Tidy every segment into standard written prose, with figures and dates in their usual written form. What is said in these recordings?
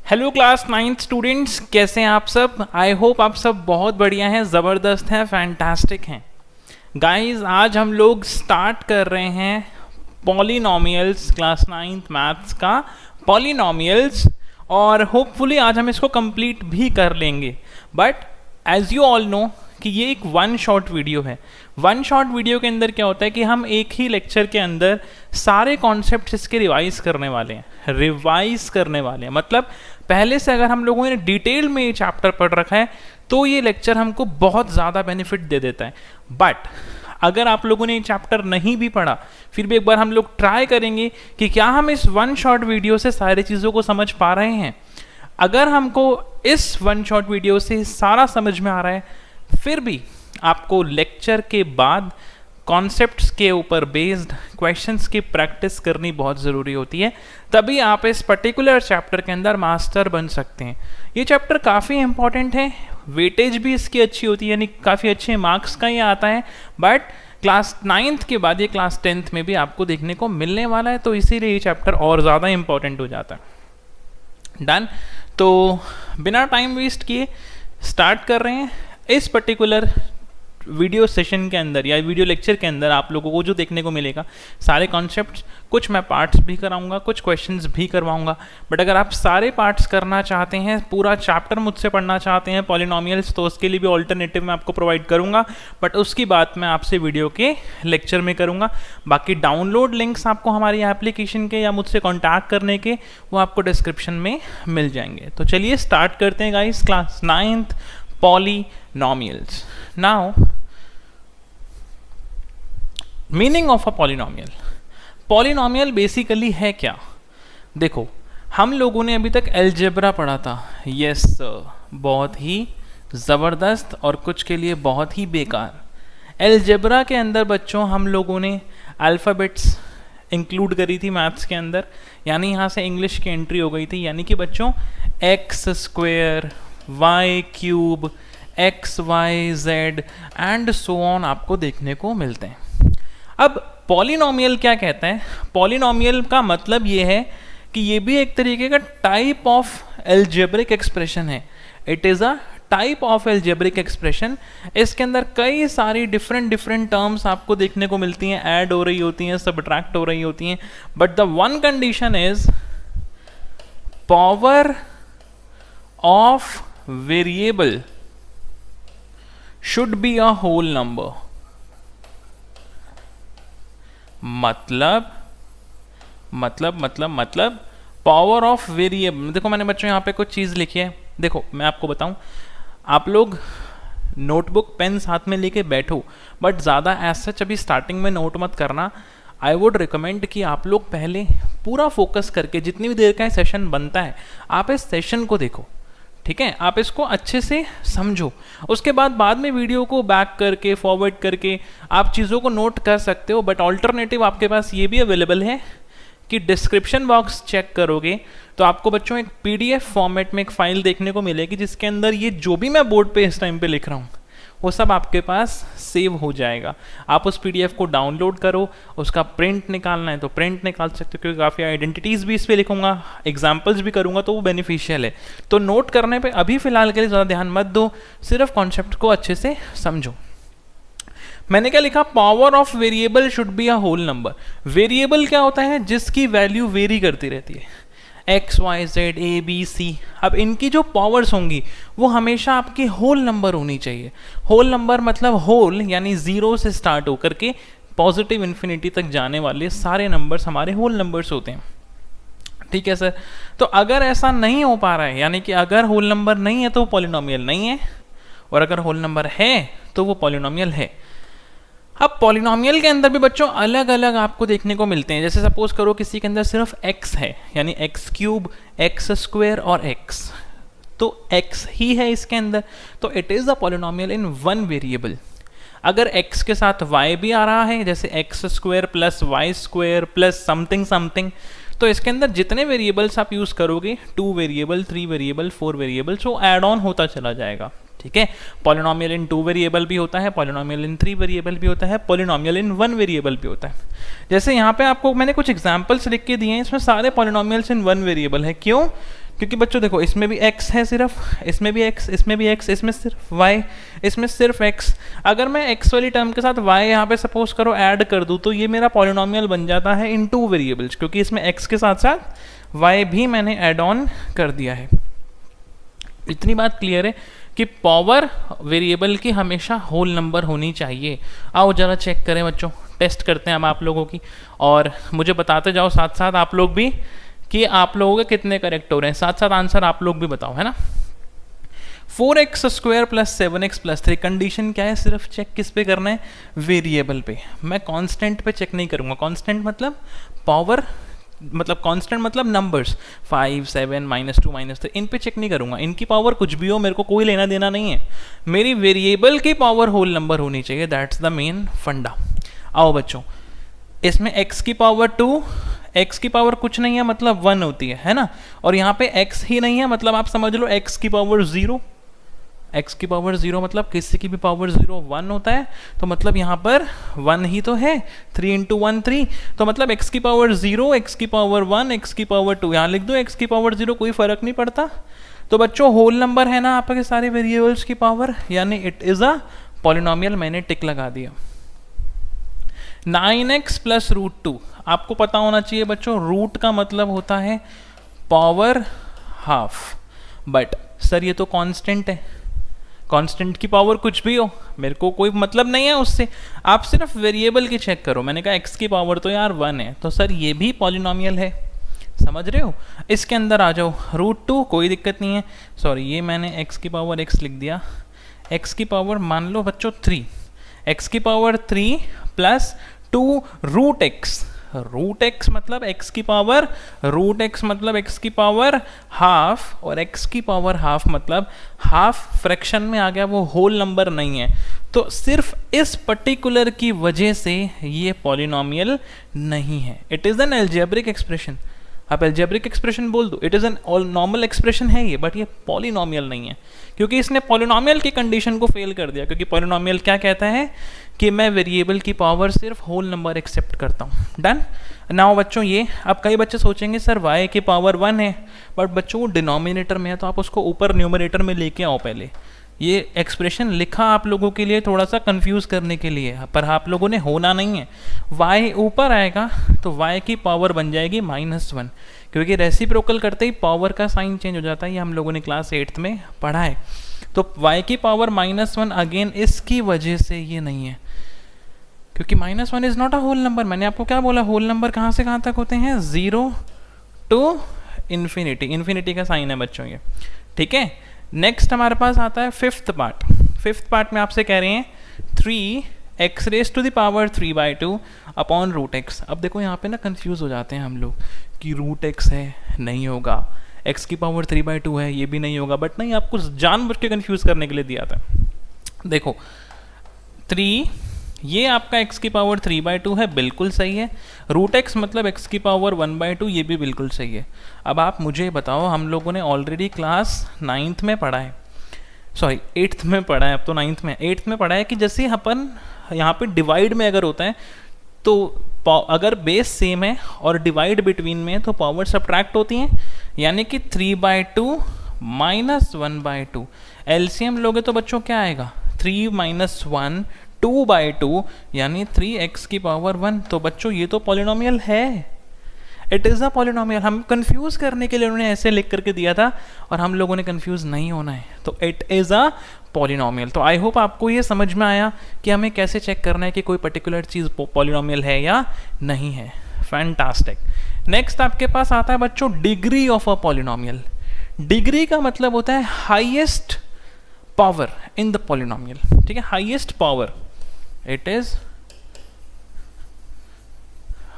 Hello class 9th students, कैसे हैं आप सब। आई होप आप सब बहुत बढ़िया हैं, ज़बरदस्त हैं, फैंटास्टिक हैं। गाइस, आज हम लोग स्टार्ट कर रहे हैं पॉलिनॉमियल्स, क्लास 9th मैथ्स का पॉलिनॉमियल्स, और होपफुली आज हम इसको कंप्लीट भी कर लेंगे। But as you all know कि ये एक वन शॉट वीडियो है। वन शॉट वीडियो के अंदर क्या होता है कि हम एक ही लेक्चर के अंदर सारे कॉन्सेप्ट्स इसके रिवाइज करने वाले हैं। मतलब पहले से अगर हम लोगों ने डिटेल में ये चैप्टर पढ़ रखा है तो ये लेक्चर हमको बहुत ज़्यादा बेनिफिट दे देता है। बट अगर आप लोगों ने ये चैप्टर नहीं भी पढ़ा, फिर भी एक बार हम लोग ट्राई करेंगे कि क्या हम इस वन शॉट वीडियो से सारी चीज़ों को समझ पा रहे हैं। अगर हमको इस वन शॉट वीडियो से सारा समझ में आ रहा है, फिर भी आपको लेक्चर के बाद कॉन्सेप्ट्स के ऊपर बेस्ड क्वेश्चंस की प्रैक्टिस करनी बहुत ज़रूरी होती है, तभी आप इस पर्टिकुलर चैप्टर के अंदर मास्टर बन सकते हैं। ये चैप्टर काफ़ी इंपॉर्टेंट है, वेटेज भी इसकी अच्छी होती है, यानी काफ़ी अच्छे मार्क्स का ये आता है। बट क्लास 9th के बाद ये क्लास 10th में भी आपको देखने को मिलने वाला है, तो इसीलिए ये चैप्टर और ज़्यादा इंपॉर्टेंट हो जाता है। डन। तो बिना टाइम वेस्ट किए स्टार्ट कर रहे हैं। इस पर्टिकुलर वीडियो सेशन के अंदर या वीडियो लेक्चर के अंदर आप लोगों को जो देखने को मिलेगा, सारे कॉन्सेप्ट्स, कुछ मैं पार्ट्स भी कराऊंगा, कुछ क्वेश्चंस भी करवाऊंगा। बट अगर आप सारे पार्ट्स करना चाहते हैं, पूरा चैप्टर मुझसे पढ़ना चाहते हैं पॉलिनॉमियल्स, तो उसके लिए भी ऑल्टरनेटिव मैं आपको प्रोवाइड करूंगा। बट उसकी बात मैं आपसे वीडियो के लेक्चर में करूंगा। बाकी डाउनलोड लिंक्स आपको हमारी एप्लीकेशन के या मुझसे कॉन्टैक्ट करने के, वो आपको डिस्क्रिप्शन में मिल जाएंगे। तो चलिए स्टार्ट करते हैं guys, class 9th polynomials. Now meaning of a polynomial. Polynomial basically है क्या? देखो, हम लोगों ने अभी तक अलजेब्रा पढ़ा था। यस सर, बहुत ही ज़बरदस्त और कुछ के लिए बहुत ही बेकार। अलजेब्रा के अंदर बच्चों हम लोगों ने अल्फ़ाबेट्स इंक्लूड करी थी मैथ्स के अंदर, यानी यहाँ से इंग्लिश की एंट्री हो गई थी। यानी कि बच्चों X square, Y cube, X Y Z and so on आपको देखने को मिलते हैं। अब पॉलिनॉमियल क्या कहता है? पॉलिनॉमियल का मतलब ये है कि ये भी एक तरीके का टाइप ऑफ एल्जेब्रिक एक्सप्रेशन है। It is a type of algebraic expression. इसके अंदर कई सारी डिफरेंट टर्म्स आपको देखने को मिलती हैं, ऐड हो रही होती हैं, सबट्रैक्ट हो रही होती हैं। But the one condition is power of variable should be a whole number. मतलब पावर ऑफ वेरिएबल। देखो, मैंने बच्चों यहाँ पे कुछ चीज़ लिखी है। देखो, मैं आपको बताऊँ, आप लोग नोटबुक पेन साथ में लेके बैठो, बट ज़्यादा एज सच अभी स्टार्टिंग में नोट मत करना। आई वुड रिकमेंड कि आप लोग पहले पूरा फोकस करके, जितनी भी देर का सेशन बनता है, आप इस सेशन को देखो, ठीक है? आप इसको अच्छे से समझो। उसके बाद में वीडियो को बैक करके, फॉरवर्ड करके आप चीज़ों को नोट कर सकते हो। बट ऑल्टरनेटिव आपके पास ये भी अवेलेबल है कि डिस्क्रिप्शन बॉक्स चेक करोगे तो आपको बच्चों एक पीडीएफ फॉर्मेट में एक फाइल देखने को मिलेगी, जिसके अंदर ये जो भी मैं बोर्ड पे इस टाइम पे लिख रहा हूँ वो सब आपके पास सेव हो जाएगा। आप उस पीडीएफ को डाउनलोड करो, उसका प्रिंट निकालना है तो प्रिंट निकाल सकते हो, क्योंकि काफ़ी आइडेंटिटीज़ भी इस पर लिखूंगा, एग्जाम्पल्स भी करूंगा, तो वो बेनिफिशियल है। तो नोट करने पे अभी फ़िलहाल के लिए ज़्यादा ध्यान मत दो, सिर्फ कॉन्सेप्ट को अच्छे से समझो। मैंने क्या लिखा? Power of variable should be a whole number. Variable क्या होता है? जिसकी वैल्यू वेरी करती रहती है, X Y Z A B C. अब इनकी जो पावर्स होंगी वो हमेशा आपकी होल नंबर होनी चाहिए। होल नंबर मतलब होल यानी ज़ीरो से स्टार्ट होकर के पॉजिटिव इन्फिनिटी तक जाने वाले सारे नंबर्स हमारे होल नंबर्स होते हैं, ठीक है सर? तो अगर ऐसा नहीं हो पा रहा है, यानी कि अगर होल नंबर नहीं है तो वो पॉलिनॉमियल नहीं है, और अगर होल नंबर है तो वो पॉलिनॉमियल है। अब पॉलिनॉमियल के अंदर भी बच्चों अलग अलग आपको देखने को मिलते हैं। जैसे सपोज करो किसी के अंदर सिर्फ x है, यानी एक्स क्यूब, एक्स स्क्वायर और x, तो x ही है इसके अंदर, तो it is a polynomial in one variable. अगर x के साथ y भी आ रहा है, जैसे X square plus Y square plus something, तो इसके अंदर जितने वेरिएबल्स आप यूज़ करोगे, 2 वेरिएबल, 3 वेरिएबल, 4 वेरिएबल्स, वो ऐड ऑन होता चला जाएगा, ठीक है? पॉलिनॉमियल इन 2 वेरिएबल भी होता है, पॉलिनॉमियल इन 3 वेरिएबल भी होता है, पॉलिनॉमियल इन 1 वेरिएबल भी होता है। जैसे यहाँ पे आपको मैंने कुछ एग्जांपल्स लिख के दिए हैं, इसमें सारे पॉलिनॉमियल्स इन 1 वेरिएबल है। क्यों? क्योंकि बच्चों देखो इसमें भी x है सिर्फ, इसमें भी x, इसमें भी x, इसमें सिर्फ y, इसमें सिर्फ x। अगर मैं x वाली टर्म के साथ y यहाँ पे सपोज करो ऐड कर दूँ तो ये मेरा पॉलिनोमियल बन जाता है इन टू वेरिएबल्स, क्योंकि इसमें x के साथ साथ y भी मैंने ऐड ऑन कर दिया है। इतनी बात क्लियर है कि पावर वेरिएबल की हमेशा होल नंबर होनी चाहिए। आओ जरा चेक करें बच्चों, टेस्ट करते हैं हम आप लोगों की, और मुझे बताते जाओ साथ साथ आप लोग भी कि आप लोगों के कितने करेक्ट हो रहे हैं, साथ साथ आंसर आप लोग भी बताओ, है ना। 4x square plus 7x plus 3 condition क्या है, सिर्फ चेक किस पे करना है, वेरिएबल पे। मैं कांस्टेंट पे चेक नहीं करूंगा। कांस्टेंट मतलब पावर, मतलब कांस्टेंट मतलब नंबर्स 5 7 -2 -3, इन पे चेक नहीं करूंगा। इनकी पावर कुछ भी हो मेरे को कोई लेना देना नहीं है, मेरी वेरिएबल की पावर होल नंबर होनी चाहिए। दैट्स द मेन फंडा। आओ बच्चों, इसमें x की पावर 2, x की पावर कुछ नहीं है मतलब 1 होती है ना, और यहाँ पे x ही नहीं है मतलब आप समझ लो x की पावर 0, x की पावर 0 मतलब किसी की भी पावर 0 1 होता है, तो मतलब यहाँ पर 1 ही तो है, 3 × 1 3, तो मतलब x की पावर 0, x की पावर 1, x की पावर 2, यहाँ लिख दो x की पावर 0, कोई फर्क नहीं पड़ता। तो बच्चों होल नंबर है ना आपके सारे वेरिएबल्स की पावर, यानी इट इज अ पॉलिनोमियल, मैंने टिक लगा दिया। 9x प्लस √2, आपको पता होना चाहिए बच्चों रूट का मतलब होता है पावर हाफ, बट सर ये तो कांस्टेंट है, कांस्टेंट की पावर कुछ भी हो मेरे को कोई मतलब नहीं है उससे, आप सिर्फ वेरिएबल की चेक करो। मैंने कहा x की पावर तो यार 1 है, तो सर ये भी पॉलिनोमियल है, समझ रहे हो। इसके अंदर आ जाओ, √2 कोई दिक्कत नहीं है, सॉरी ये मैंने x की पावर x लिख दिया, x की पावर मान लो बच्चों 3, x की पावर 3 प्लस 2 √x, √x मतलब x की पावर, √x मतलब x की पावर हाफ, और x की पावर हाफ मतलब हाफ फ्रैक्शन में आ गया, वो होल नंबर नहीं है। तो सिर्फ इस पर्टिकुलर की वजह से ये पॉलिनोमियल नहीं है, it is an algebraic expression. आप अलजेब्रिक एक्सप्रेशन बोल दो, it is an all normal expression है ये, बट ये पॉलिनोमियल नहीं है, क्योंकि इसने पॉलिनोमियल की कंडीशन को फेल कर दिया। क्योंकि पॉलिनोमियल क्या कहता है कि मैं वेरिएबल की पावर सिर्फ होल नंबर एक्सेप्ट करता हूँ। डन। नाउ बच्चों ये, अब कई बच्चे सोचेंगे सर y की पावर 1 है, बट बच्चों वो डिनोमिनेटर में है, तो आप उसको ऊपर न्यूमरेटर में लेके आओ पहले। ये एक्सप्रेशन लिखा आप लोगों के लिए थोड़ा सा कंफ्यूज करने के लिए, पर आप लोगों ने होना नहीं है। y ऊपर आएगा तो y की पावर बन जाएगी -1, क्योंकि रेसिप्रोकल करते ही पावर का साइन चेंज हो जाता है, ये हम लोगों ने क्लास 8th में पढ़ा है। तो y की पावर -1 अगेन इसकी वजह से ये नहीं है, क्योंकि -1 is not a whole number. मैंने आपको क्या बोला, होल नंबर कहाँ से कहाँ तक होते हैं, 0 टू इन्फिनिटी, इन्फिनिटी का साइन है बच्चों ये, ठीक है। नेक्स्ट हमारे पास आता है फिफ्थ पार्ट। फिफ्थ पार्ट में आपसे कह रहे हैं 3x raise to the power 3/2 upon √x। अब देखो यहाँ पे ना कंफ्यूज हो जाते हैं हम लोग कि √x है, नहीं होगा, x की पावर 3/2 है, ये भी नहीं होगा, बट नहीं, आपको जानबूझ के कंफ्यूज करने के लिए दिया था। देखो 3, ये आपका x की पावर 3/2 है, बिल्कुल सही है। √x मतलब x की पावर 1/2, ये भी बिल्कुल सही है। अब आप मुझे बताओ, हम लोगों ने ऑलरेडी क्लास 9th में पढ़ा है, सॉरी 8th में पढ़ा है, अब तो 9th में, 8th में पढ़ा है कि जैसे अपन यहाँ पे डिवाइड में अगर होता है तो अगर बेस सेम है और डिवाइड बिटवीन में है तो पावर सब्ट्रैक्ट होती हैं, यानी कि 3/2 -1/2। एलसीएम लोगे तो बच्चों क्या आएगा, 3 - 1 2/2, यानी 3x की पावर 1। तो बच्चों ये तो पॉलिनोमियल है, इट इज़ अ पॉलिनोमियल। हम कंफ्यूज करने के लिए उन्होंने ऐसे लिख करके दिया था, और हम लोगों ने कंफ्यूज नहीं होना है, तो इट इज़ अ पॉलिनोमियल। तो आई होप आपको ये समझ में आया कि हमें कैसे चेक करना है कि कोई पर्टिकुलर चीज़ पॉलिनोमियल है या नहीं है। फैंटास्टिक। नेक्स्ट आपके पास आता है बच्चों degree of a polynomial. Degree का मतलब होता है highest power in the polynomial, ठीक है, highest power, it is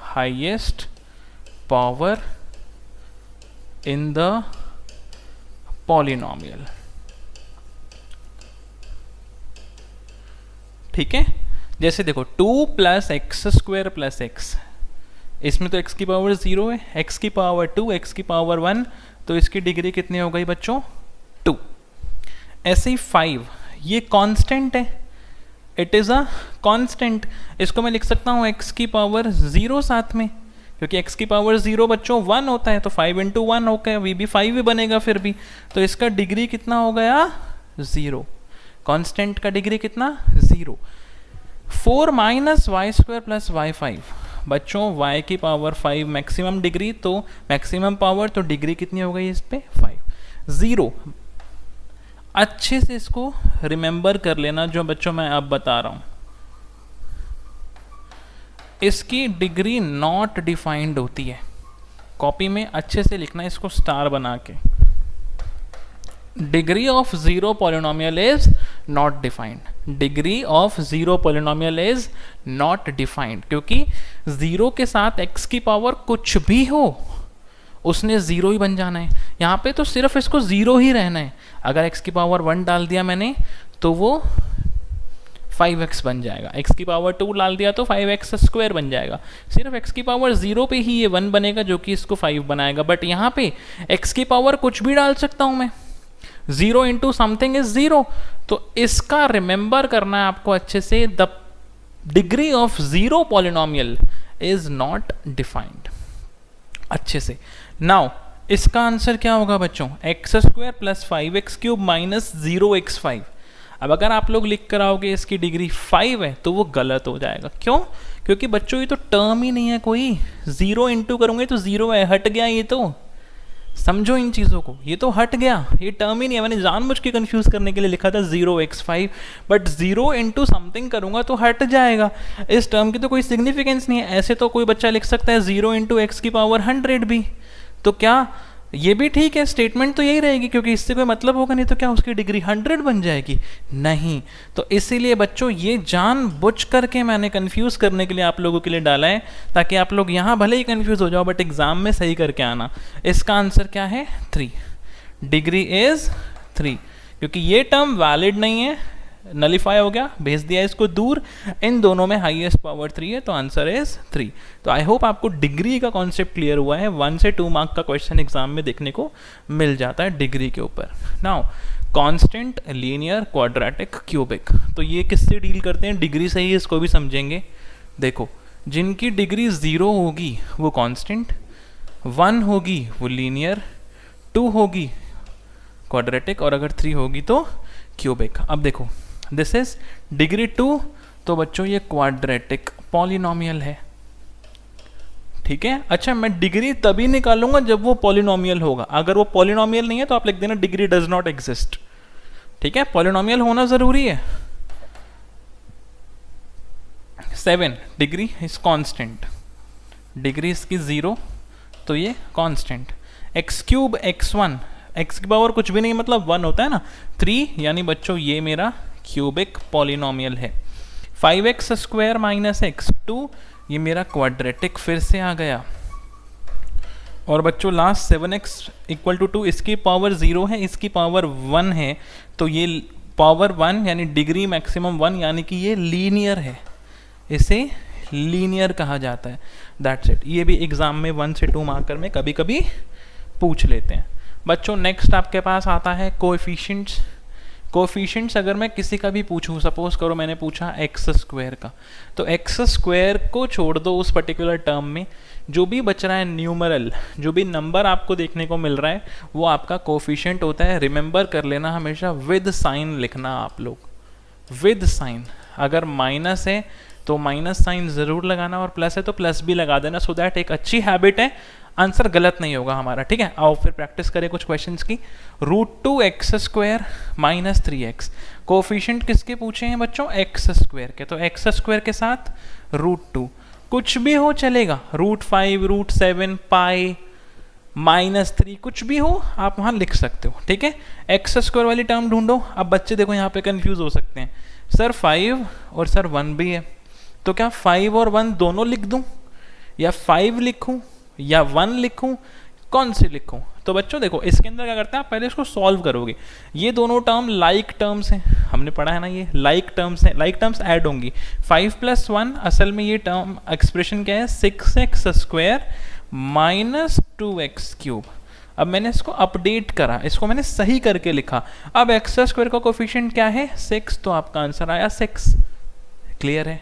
highest power in the polynomial, ठीक है। जैसे देखो 2 + x² + x, इसमें तो x की पावर 0 है, x की पावर 2, x की पावर 1, तो इसकी डिग्री कितनी हो गई बच्चों, 2। ऐसे ही 5, ये कांस्टेंट है, इट इज़ अ कांस्टेंट, इसको मैं लिख सकता हूँ x की पावर 0 साथ में, क्योंकि x की पावर 0 बच्चों 1 होता है, तो 5 इंटू 1 होकर वी भी 5 ही बनेगा फिर भी। तो इसका डिग्री कितना हो गया 0, कांस्टेंट का डिग्री कितना 0। 4 minus Y square plus Y 5 बच्चों y की पावर 5 मैक्सिमम डिग्री, तो मैक्सिमम पावर तो डिग्री कितनी हो गई इस पे 5। 0 अच्छे से इसको रिमेंबर कर लेना जो बच्चों मैं अब बता रहा हूं। इसकी डिग्री नॉट डिफाइंड होती है, कॉपी में अच्छे से लिखना इसको स्टार बना के। Degree of zero polynomial is not defined, degree of zero polynomial is not defined, क्योंकि जीरो के साथ x की पावर कुछ भी हो उसने जीरो ही बन जाना है। यहाँ पे तो सिर्फ इसको जीरो ही रहना है। अगर x की पावर 1 डाल दिया मैंने तो वो 5x बन जाएगा, x की पावर 2 डाल दिया तो 5x स्क्वायर बन जाएगा। सिर्फ x की पावर 0 पे ही ये 1 बनेगा जो कि इसको 5 बनाएगा। बट यहाँ पे x की पावर कुछ भी डाल सकता हूँ मैं, 0 इंटू समथिंग इज 0। तो इसका रिमेंबर करना है आपको अच्छे से, the degree of zero polynomial is not defined, अच्छे से। नाउ इसका आंसर क्या होगा बच्चों, x square plus 5x cube minus 0x5। अब अगर आप लोग लिख कर आओगे इसकी डिग्री 5 है तो वो गलत हो जाएगा। क्यों? क्योंकि बच्चों ये तो टर्म ही नहीं है कोई, 0 इंटू करूंगे तो 0 है, हट गया ये तो। समझो इन चीज़ों को, ये तो हट गया, ये टर्म ही नहीं है। मैंने जानबूझ के कंफ्यूज करने के लिए लिखा था 0x5, बट 0 इंटू समथिंग करूंगा तो हट जाएगा। इस टर्म की तो कोई सिग्निफिकेंस नहीं है। ऐसे तो कोई बच्चा लिख सकता है 0 इंटू एक्स की पावर 100 भी, तो क्या ये भी ठीक है, स्टेटमेंट तो यही रहेगी, क्योंकि इससे कोई मतलब होगा नहीं, तो क्या उसकी डिग्री 100 बन जाएगी? नहीं। तो इसीलिए बच्चों ये जानबूझ करके मैंने कंफ्यूज करने के लिए आप लोगों के लिए डाला है, ताकि आप लोग यहाँ भले ही कंफ्यूज हो जाओ बट एग्जाम में सही करके आना। इसका आंसर क्या है 3, डिग्री इज 3, क्योंकि ये टर्म वैलिड नहीं है, नलीफाई हो गया, भेज दिया इसको दूर। इन दोनों में हाईएस्ट पावर 3 है, तो आंसर इज 3। तो आई होप आपको डिग्री का कॉन्सेप्ट क्लियर हुआ है। 1 से 2 मार्क का क्वेश्चन एग्जाम में देखने को मिल जाता है डिग्री के ऊपर। Now constant, linear, quadratic, cubic, तो ये किससे डील करते हैं, डिग्री से ही इसको भी समझेंगे। देखो, जिनकी डिग्री 0 होगी वो कांस्टेंट, 1 होगी वो लीनियर, 2 होगी क्वाड्रेटिक, और अगर 3 होगी तो क्यूबिक। अब देखो, दिस इज डिग्री 2, तो बच्चों ये क्वाड्रेटिक पॉलिनोमियल है, ठीक है। अच्छा, मैं डिग्री तभी निकालूंगा जब वो पॉलिनोमियल होगा। अगर वो पॉलिनोमियल नहीं है तो आप लिख देना डिग्री डज नॉट एग्जिस्ट, ठीक है। पॉलिनोमियल होना जरूरी है। 7, डिग्री इज कांस्टेंट, डिग्री इसकी 0, तो ये constant. X cube x1, x की पावर कुछ भी नहीं मतलब 1 होता है ना, 3, यानी बच्चों ये मेरा क्यूबिक पॉलिनोमियल है। 5x स्क्वायर माइनस x2, ये मेरा क्वाड्रेटिक फिर से आ गया। और बच्चों लास्ट 7x इक्वल टू 2, इसकी पावर 0 है, इसकी पावर 1 है, तो ये पावर 1 यानी डिग्री मैक्सिमम 1, यानी कि ये लीनियर है, इसे लीनियर कहा जाता है। That's it. ये भी एग्जाम में 1 से 2 मार्कर में कभी कभी पूछ लेते हैं। बच्चों नेक्स्ट आपके पास आता है कोएफिशिएंट्स। कोएफिशिएंट्स अगर मैं किसी का भी पूछूं, सपोज करो मैंने पूछा एक्स स्क्वायर का, तो एक्स स्क्वायर को छोड़ दो उस पर्टिकुलर टर्म में, जो भी बच रहा है न्यूमरल, जो भी नंबर आपको देखने को मिल रहा है वो आपका कोएफिशिएंट होता है। रिमेंबर कर लेना हमेशा विद साइन लिखना आप लोग, विद साइन। अगर माइनस है तो माइनस साइन ज़रूर लगाना, और प्लस है तो प्लस भी लगा देना, सो दैट एक अच्छी हैबिट है, आंसर गलत नहीं होगा हमारा, ठीक है। आओ फिर प्रैक्टिस करें कुछ क्वेश्चंस की। √2x square minus 3x, coefficient किसके पूछे हैं बच्चों, एक्स स्क्वायर के, तो एक्स स्क्वायर के साथ √2, कुछ भी हो चलेगा, √5, √7, पाई, -3, कुछ भी हो आप वहाँ लिख सकते हो, ठीक है। एक्स स्क्वायर वाली टर्म ढूंढो। अब बच्चे देखो यहाँ पे कंफ्यूज हो सकते हैं, सर 5 और सर 1 भी है, तो क्या 5 और 1 दोनों लिख दूं, या 5 लिखूं या 1 लिखूं, कौन सी लिखूं? तो बच्चों देखो इसके अंदर क्या करते हैं, आप पहले इसको सॉल्व करोगे। ये दोनों टर्म लाइक टर्म्स हैं, हमने पढ़ा है ना, ये लाइक टर्म्स हैं, लाइक टर्म्स ऐड होंगी। 5 + 1 असल में ये टर्म एक्सप्रेशन क्या है, 6x square minus 2x cube. अब मैंने इसको अपडेट करा, इसको मैंने सही करके लिखा। अब एक्स स्क्वायर का कोएफिशिएंट क्या है 6, तो आपका आंसर आया 6। क्लियर है,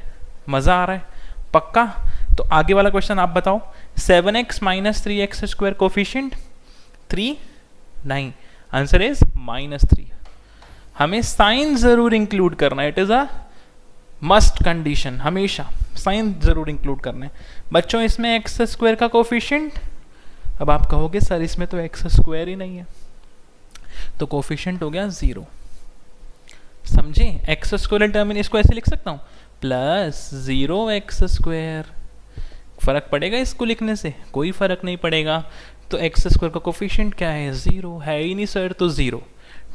मज़ा आ रहा है, पक्का? तो आगे वाला क्वेश्चन आप बताओ, 7x minus 3x square coefficient 3 नहीं, आंसर इज -3। हमें साइन जरूर इंक्लूड करना है, it is a must condition, हमेशा साइन जरूर इंक्लूड करना है बच्चों। इसमें एक्स स्क्वायर का कोफिशिएंट, अब आप कहोगे सर इसमें तो एक्स स्क्वायर ही नहीं है, तो कोफिशिएंट हो गया 0, समझे? एक्स स्क्वायर टर्म इसको ऐसे लिख सकता हूँ प्लस 0x स्क्वायर। फर्क पड़ेगा इसको लिखने से? कोई फर्क नहीं पड़ेगा। तो एक्स स्क्वायर का कोफिशिएंट क्या है? 0 है ही नहीं सर, तो 0।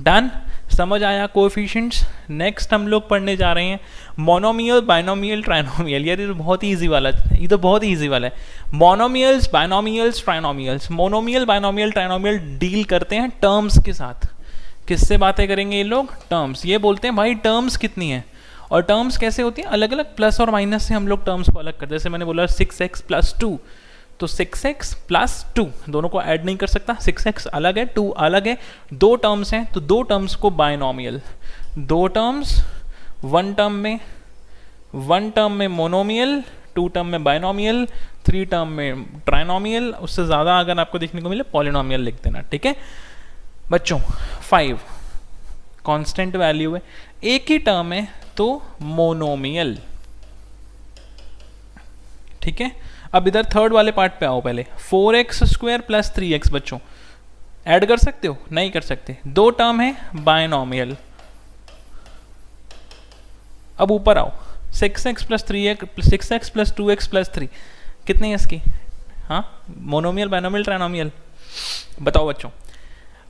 डन, समझ आया कोएफिशिएंट्स। नेक्स्ट हम लोग पढ़ने जा रहे हैं मोनोमियल, बाइनोमियल, ट्राइनोमियल। यार ये तो बहुत ही ईजी वाला, ये तो बहुत ही ईजी वाला है। Monomials, binomials, trinomials. Monomial, binomial, trinomial deal करते हैं टर्म्स के साथ। किससे बातें करेंगे ये लोग? टर्म्स। ये बोलते हैं भाई टर्म्स कितनी है, और टर्म्स कैसे होती हैं? अलग अलग प्लस और माइनस से हम लोग टर्म्स को अलग करते हैं। जैसे मैंने बोला 6x प्लस 2, तो 6x प्लस 2 दोनों को ऐड नहीं कर सकता, 6x अलग है, 2 अलग है, दो टर्म्स हैं, तो दो टर्म्स को बाइनोमियल, दो टर्म्स, वन टर्म में मोनोमियल, 2 टर्म में बाइनोमियल, 3 टर्म में ट्राइनोमियल, उससे ज़्यादा अगर आपको देखने को मिले पॉलिनोमियल लिख देना, ठीक है बच्चों। 5 कांस्टेंट वैल्यू है, एक ही टर्म है तो मोनोमियल, ठीक है। अब इधर थर्ड वाले पार्ट पे आओ पहले। 4x स्क्वायर प्लस 3x बच्चों ऐड कर सकते हो? नहीं कर सकते, दो टर्म है बाइनोमियल। अब ऊपर आओ, 6x plus 3x, 6x plus 2x plus 3 कितनी है इसकी? हाँ, मोनोमियल, बाइनोमियल, ट्राइनोमियल? बताओ बच्चों।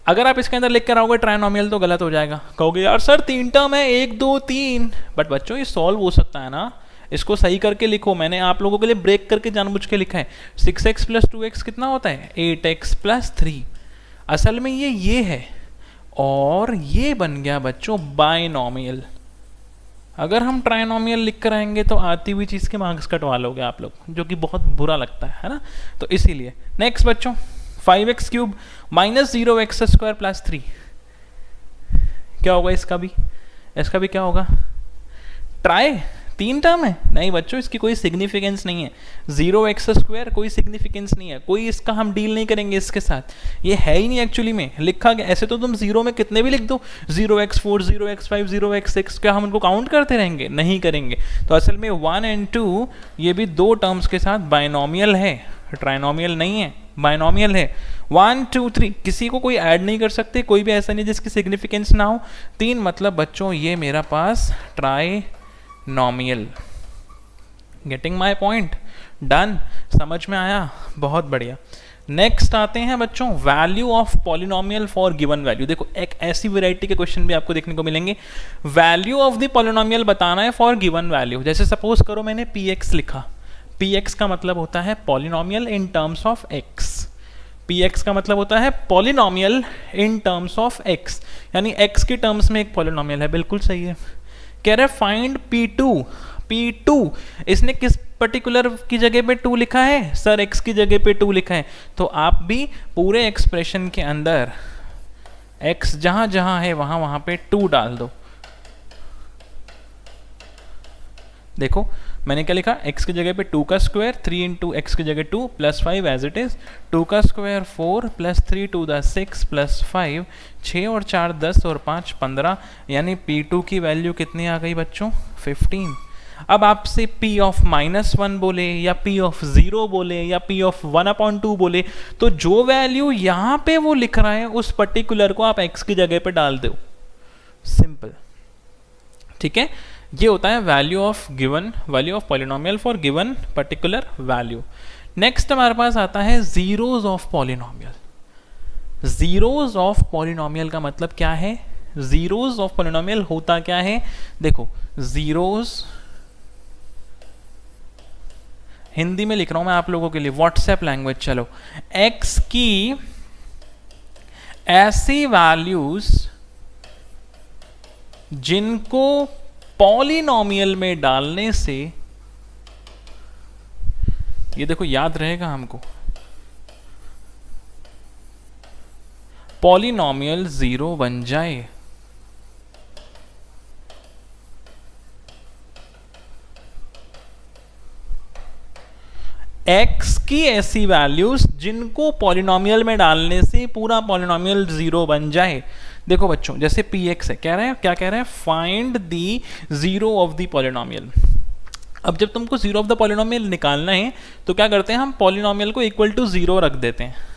अगर आप इसके अंदर लिख कर आओगे ट्राइनोमियल तो गलत हो जाएगा, कहोगे यार सर 3 टर्म है, 1 2 3, बट बच्चों ये सॉल्व हो सकता है ना, इसको सही करके लिखो। मैंने आप लोगों के लिए ब्रेक करके जानबूझ के लिखा है। 6x प्लस 2x कितना होता है? 8x plus 3। असल में ये है, और ये बन गया बच्चों बाइनोमियल। अगर हम ट्राइनोमियल लिख कर आएंगे तो आती हुई चीज़ के मार्क्स कटवा लोगे आप लोग, जो कि बहुत बुरा लगता है ना, तो इसीलिए। नेक्स्ट बच्चों, 5x cube minus 0x square plus 3 क्या होगा? इसका भी क्या होगा? ट्राई, 3 टर्म है? नहीं बच्चों, इसकी कोई सिग्निफिकेंस नहीं है। 0x स्क्वायर कोई सिग्निफिकेंस नहीं है, कोई इसका हम डील नहीं करेंगे इसके साथ, ये है ही नहीं एक्चुअली में लिखा गया। ऐसे तो तुम 0 में कितने भी लिख दो, 0x4, 0x5, 0x6, क्या हम उनको काउंट करते रहेंगे? नहीं करेंगे। तो असल में 1 और 2 ये भी दो टर्म्स के साथ बाइनोमियल है, ट्राइनोमियल नहीं है, बाइनोमियल है। 1 2 3 किसी को कोई ऐड नहीं कर सकते, कोई भी ऐसा नहीं जिसकी सिग्निफिकेंस ना हो। 3 मतलब बच्चों ये मेरा पास trinomial. Getting my point? Done, समझ में आया? बहुत बढ़िया। नेक्स्ट आते हैं बच्चों value of polynomial for given value. देखो एक ऐसी वैरायटी के क्वेश्चन भी आपको देखने को मिलेंगे, वैल्यू ऑफ द पॉलिनोमियल बताना है फॉर गिवन वैल्यू। जैसे सपोज करो मैंने px लिखा, px का मतलब होता है polynomial in terms of x। px का मतलब होता है polynomial in terms of x, यानी x के टर्म्स में एक पॉलिनोमियल है। बिल्कुल सही है। कह रहे फाइंड p2, इसने किस पर्टिकुलर की जगह पे 2 लिखा है? सर x की जगह पे 2 लिखा है, तो आप भी पूरे एक्सप्रेशन के अंदर x जहां जहां है वहां वहां पे 2 डाल दो। देखो मैंने क्या लिखा, x की जगह पे 2 का स्क्वायर, 3 इंटू एक्स की जगह 2 प्लस 5 एज इट इज, 2 का square 4 plus 3 to the 6 plus 5, 6 और 4 10 और 5 15, यानी p2 की वैल्यू कितनी आ गई बच्चों? 15। अब आपसे p ऑफ -1 बोले या p ऑफ 0 बोले या p ऑफ 1/2 बोले, तो जो वैल्यू यहाँ पे वो लिख रहा है उस पर्टिकुलर को आप x की जगह पे डाल दो, सिंपल, ठीक है। ये होता है value of given, value of polynomial for given particular value. Next हमारे पास आता है zeros of polynomial. Zeros of polynomial का मतलब क्या है? जीरोज ऑफ पॉलिनोमियल होता क्या है? देखो जीरोज हिंदी में लिख रहा हूं मैं आप लोगों के लिए, व्हाट्सएप लैंग्वेज। चलो, x की ऐसी वैल्यूज जिनको पॉलिनोमियल में डालने से, ये देखो याद रहेगा हमको, पॉलिनोमियल 0 बन जाए। x की ऐसी वैल्यूज जिनको पॉलिनोमियल में डालने से पूरा पॉलिनोमियल जीरो बन जाए। देखो बच्चों, जैसे px है, कह रहे हैं क्या कह रहे हैं, find the zero of the polynomial. अब जब तुमको जीरो ऑफ द पॉलिनोमियल निकालना है तो क्या करते हैं, हम पॉलिनोमियल को इक्वल टू जीरो रख देते हैं।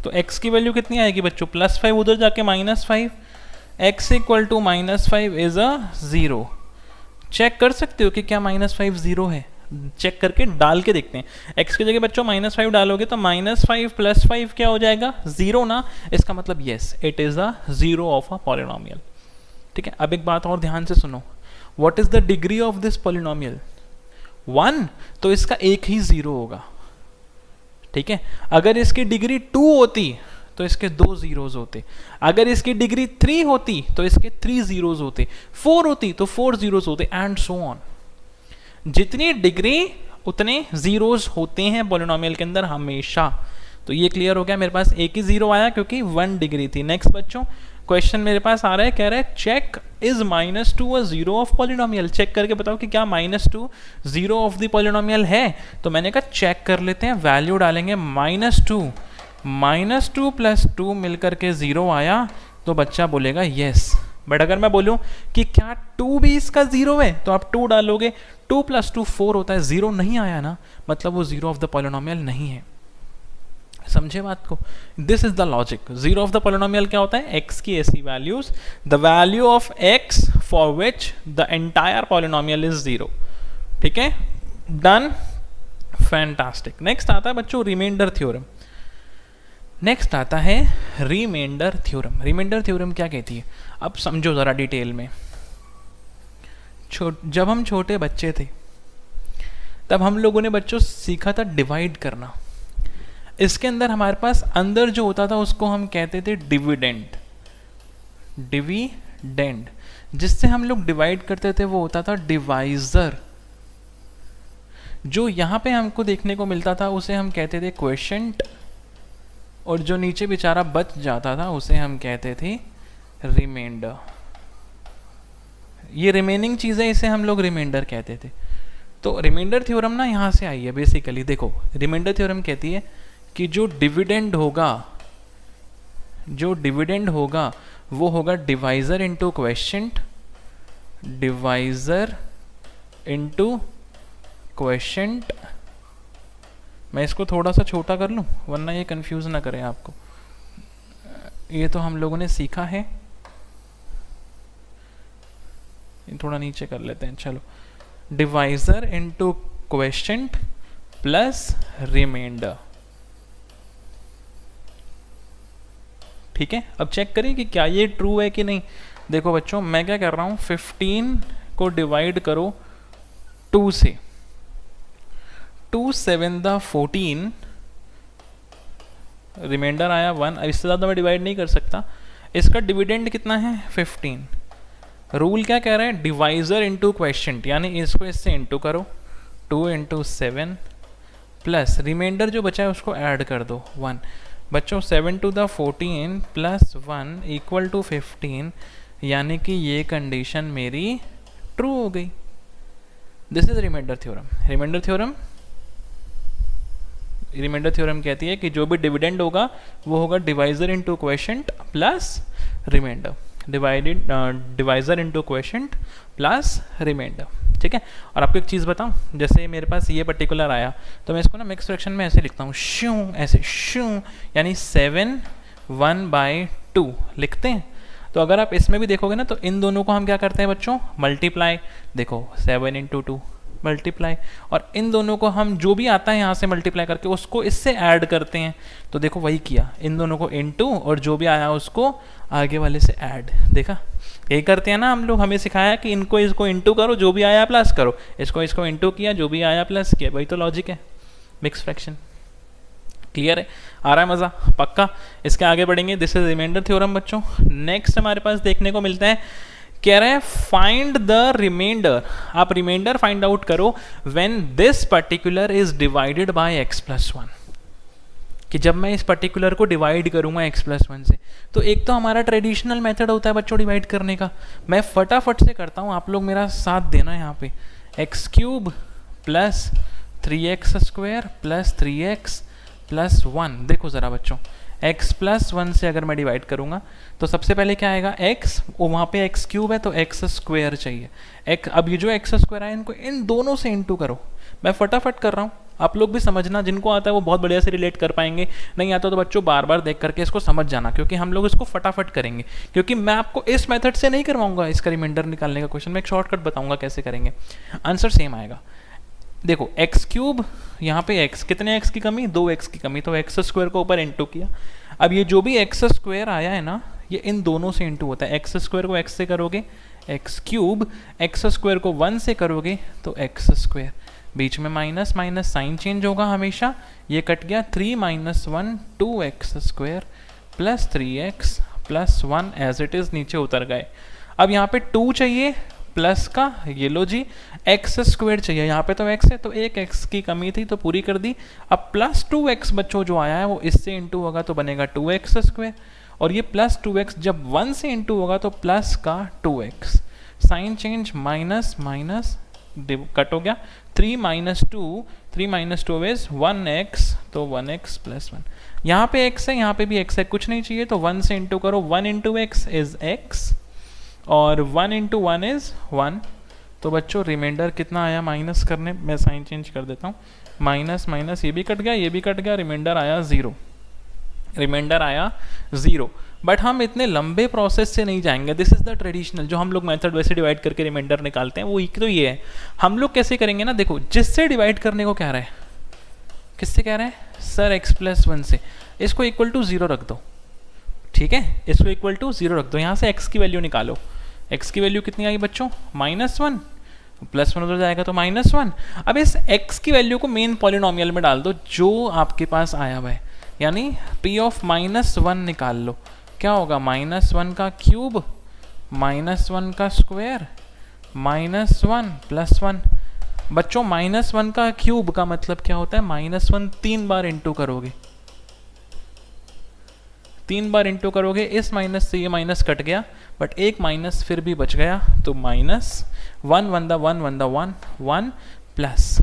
तो x की वैल्यू कितनी आएगी बच्चों, +5, उधर जाके -5, x equal to -5 is a zero. Check कर सकते हो कि क्या -5 जीरो है, चेक करके डाल के देखते हैं। x की जगह बच्चों -5 डालोगे तो -5 + 5 क्या हो जाएगा, जीरो ना। इसका मतलब yes, it is a zero of a polynomial. ठीक है, अब एक बात और ध्यान से सुनो, what is the degree of this polynomial, 1, तो इसका एक ही जीरो होगा। ठीक है, अगर इसकी डिग्री 2 होती तो इसके 2 जीरोज होते, अगर इसकी डिग्री 3 होती तो इसके 3 जीरोज होते, 4 होती तो 4 जीरोज होते, एंड सो ऑन। जितनी डिग्री उतने जीरोज होते हैं पॉलिनोमियल के अंदर हमेशा। तो ये क्लियर हो गया, मेरे पास एक ही जीरो आया क्योंकि 1 डिग्री थी। नेक्स्ट बच्चों, क्वेश्चन मेरे पास आ रहा है, कह रहा है check is -2 a zero of polynomial. Check करके बताओ कि क्या -2 जीरो ऑफ द पॉलिनोमियल है। तो मैंने कहा चेक कर लेते हैं, वैल्यू डालेंगे -2 + 2 मिलकर के जीरो आया तो बच्चा बोलेगा यस। बट अगर मैं बोलूं कि क्या 2 भी इसका जीरो है, तो आप 2 डालोगे, 2 + 2 4 होता है, जीरो नहीं आया ना, मतलब वो जीरो ऑफ द पॉलिनोमियल नहीं है। समझे बात को, this is the logic. Zero of the polynomial क्या होता है, x की ऐसी values, the value of x for which the entire polynomial is zero. ठीक है, डन, फैंटास्टिक। नेक्स्ट आता है बच्चों रिमाइंडर थ्योरम। नेक्स्ट आता है रिमाइंडर थ्योरम। रिमाइंडर थ्योरम क्या कहती है, अब समझो जरा डिटेल में। जब हम छोटे बच्चे थे तब हम लोगों ने बच्चों सीखा था डिवाइड करना। इसके अंदर हमारे पास अंदर जो होता था उसको हम कहते थे डिविडेंड। डिविडेंड जिससे हम लोग डिवाइड करते थे वो होता था डिवाइजर। जो यहाँ पे हमको देखने को मिलता था उसे हम कहते थे क्वोशिएंट, और जो नीचे बेचारा बच जाता था उसे हम कहते थे रिमाइंडर। ये रिमेनिंग चीज़ें, इसे हम लोग रिमाइंडर कहते थे। तो रिमाइंडर थ्योरम ना यहाँ से आई है बेसिकली। देखो, रिमाइंडर थ्योरम कहती है कि जो डिविडेंड होगा वो होगा divisor into quotient, divisor into quotient. मैं इसको थोड़ा सा छोटा कर लूँ वरना ये कंफ्यूज ना करें आपको। ये तो हम लोगों ने सीखा है, थोड़ा नीचे कर लेते हैं। चलो, divisor into quotient plus remainder. ठीक है, अब चेक करें कि क्या ये ट्रू है कि नहीं। देखो बच्चों, मैं क्या कर रहा हूँ, 15 को डिवाइड करो 2 से, 2 7 द 14, रिमाइंडर आया 1। अब इससे ज़्यादा मैं डिवाइड नहीं कर सकता। इसका डिविडेंड कितना है, 15। रूल क्या कह रहा है, डिवाइजर इंटू क्वोशिएंट, यानी इसको इससे इंटू करो, 2 × 7 प्लस रिमाइंडर जो बचा है उसको ऐड कर दो 1। बच्चों 7 to the 14 + 1 = 15, यानी कि ये कंडीशन मेरी ट्रू हो गई। This is remainder theorem. Remainder theorem कहती है कि जो भी डिविडेंड होगा वो होगा divisor into quotient plus remainder, divisor into quotient plus remainder. ठीक है, और आपको एक चीज़ बताऊं, जैसे मेरे पास ये पर्टिकुलर आया तो मैं इसको ना मिक्स फ्रैक्शन में ऐसे लिखता हूँ, शू, ऐसे शू, यानी 7 1/2 लिखते हैं। तो अगर आप इसमें भी देखोगे ना तो इन दोनों को हम क्या करते हैं बच्चों, मल्टीप्लाई। देखो 7 × 2 मल्टीप्लाई, और इन दोनों को हम जो भी आता है यहाँ से मल्टीप्लाई करके उसको इससे ऐड करते हैं। तो देखो वही किया, इन दोनों को इनटू और जो भी आया उसको आगे वाले से ऐड। देखा, यही करते हैं ना हम लोग। हमें सिखाया कि इनको इसको इनटू करो, जो भी आया प्लस करो, इसको इनटू किया, जो भी आया प्लस किया। वही तो लॉजिक है मिक्स फ्रैक्शन। क्लियर है, आ रहा है मज़ा पक्का। इसके आगे बढ़ेंगे। दिस इज रिमाइंडर थ्योरम बच्चों। नेक्स्ट हमारे पास देखने को मिलता है, कह रहे हैं फाइंड द रिमाइंडर। आप रिमाइंडर फाइंड आउट करो when this particular is divided by x + 1। कि जब मैं इस पर्टिकुलर को डिवाइड करूंगा x+1 से, तो एक तो हमारा ट्रेडिशनल मेथड होता है बच्चों डिवाइड करने का, मैं फटाफट से करता हूँ, आप लोग मेरा साथ देना यहाँ पे। x³ plus 3x² plus 3x plus 1, देखो ज़रा बच्चों x+1 से अगर मैं डिवाइड करूँगा तो सबसे पहले क्या आएगा x, वहाँ पे x³ है तो x² चाहिए। अब ये जो x² है इनको इन दोनों से इंटू करो, मैं फटाफट कर रहा हूँ, आप लोग भी समझना, जिनको आता है वो बहुत बढ़िया से रिलेट कर पाएंगे, नहीं आता तो बच्चों बार बार देख करके इसको समझ जाना, क्योंकि हम लोग इसको फटाफट करेंगे, क्योंकि मैं आपको इस मेथड से नहीं करवाऊंगा इसका रिमाइंडर निकालने का क्वेश्चन, मैं एक शॉर्टकट बताऊंगा कैसे करेंगे, आंसर सेम आएगा। देखो x³ यहाँ पे x, कितने x की कमी, 2x की कमी, तो x² को ऊपर इंटू किया। अब ये जो भी x² आया है ना, ये इन दोनों से इंटू होता है, x² को x से करोगे x³, x² को 1 से करोगे तो x², बीच में माइनस माइनस साइन चेंज होगा हमेशा, ये कट गया, 3 - 1 2x² plus 3x plus 1 as it is नीचे उतर गए। अब यहाँ पे 2 चाहिए प्लस का, ये लो जी, x² चाहिए, यहाँ पे तो x है तो एक x की कमी थी तो पूरी कर दी। अब प्लस 2x बच्चों जो आया है वो इससे इंटू होगा तो बनेगा 2x², और ये प्लस 2x जब 1 से इंटू होगा तो प्लस का 2x, sign change, minus minus cut हो गया, 3 - 2, 3 - 2 इज 1x, तो 1x प्लस 1, यहाँ पे x है यहाँ पे भी x है, कुछ नहीं चाहिए तो 1 से इंटू करो, 1 × x इज x और 1 × 1 इज 1, तो बच्चों रिमाइंडर कितना आया माइनस करने, मैं साइन चेंज कर देता हूँ, माइनस माइनस ये भी कट गया ये भी कट गया, रिमाइंडर आया 0, रिमाइंडर आया 0। बट हम इतने लंबे प्रोसेस से नहीं जाएंगे, दिस इज़ द ट्रेडिशनल जो हम लोग मेथड वैसे डिवाइड करके रिमाइंडर निकालते हैं, वो एक तो ये है। हम लोग कैसे करेंगे ना, देखो जिससे डिवाइड करने को कह रहे हैं, किससे कह रहे हैं सर, x+1 से, इसको इक्वल टू 0 रख दो, ठीक है, इसको इक्वल टू 0 रख दो, यहाँ से x की वैल्यू निकालो, x की वैल्यू कितनी आई बच्चों, -1, +1 उधर जाएगा तो -1। अब इस x की वैल्यू को मेन पॉलिनोमियल में डाल दो जो आपके पास आया हुआ है, यानी p ऑफ -1 निकाल लो, क्या होगा, -1 का क्यूब, -1 का स्क्वायर, -1 प्लस 1। बच्चों -1 का क्यूब का मतलब क्या होता है, -1 3 बार इंटू करोगे, 3 बार इंटू करोगे, इस माइनस से ये माइनस कट गया, बट एक माइनस फिर भी बच गया, तो -1 1 × 1 1 × 1 1 प्लस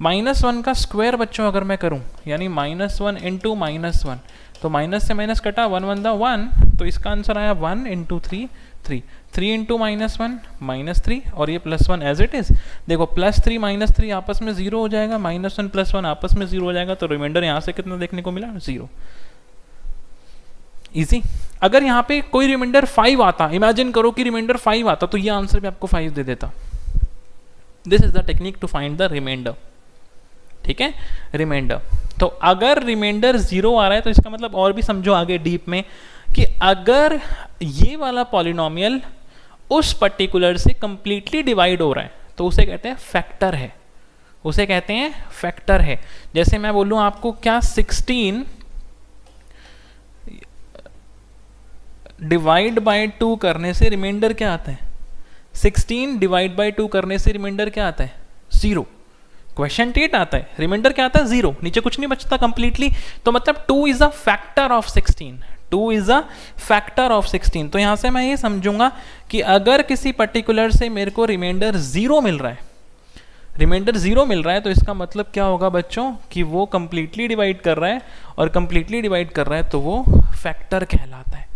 -1 का स्क्वायर बच्चों अगर मैं करूं, यानी -1 × -1, तो माइनस से माइनस कटा, 1 1 × 1, तो इसका आंसर आया 1 × 3 3, 3 × -1 -3, और ये +1 एज इट इज़। देखो +3 -3 आपस में 0 हो जाएगा, -1 + 1 आपस में 0 हो जाएगा, तो रिमाइंडर यहाँ से कितना देखने को मिला, 0। इजी। अगर यहाँ पे कोई रिमाइंडर 5 आता, इमेजिन करो कि रिमाइंडर 5 आता, तो ये आंसर भी आपको 5 दे देता। This is the technique to find the remainder, ठीक है, रिमाइंडर। तो अगर रिमाइंडर 0 आ रहा है तो इसका मतलब, और भी समझो आगे डीप में, कि अगर ये वाला पॉलिनोमियल उस पर्टिकुलर से कंप्लीटली डिवाइड हो रहा है तो उसे कहते हैं फैक्टर है, उसे कहते हैं फैक्टर है। जैसे मैं बोलूं आपको, क्या 16 डिवाइड बाय 2 करने से रिमाइंडर क्या आता है, 16 डिवाइड बाय 2 करने से रिमाइंडर क्या आता है, 0। क्वेश्चन 8 आता है, रिमाइंडर क्या आता है, 0, नीचे कुछ नहीं बचता कंप्लीटली, तो मतलब 2 is a factor of 16, 2 is a factor of 16। तो यहां से मैं ये समझूंगा कि अगर किसी पर्टिकुलर से मेरे को रिमाइंडर 0 मिल रहा है, रिमाइंडर 0 मिल रहा है, तो इसका मतलब क्या होगा बच्चों, कि वो कंप्लीटली डिवाइड कर रहा है, और कंप्लीटली डिवाइड कर रहा है तो वो फैक्टर कहलाता है।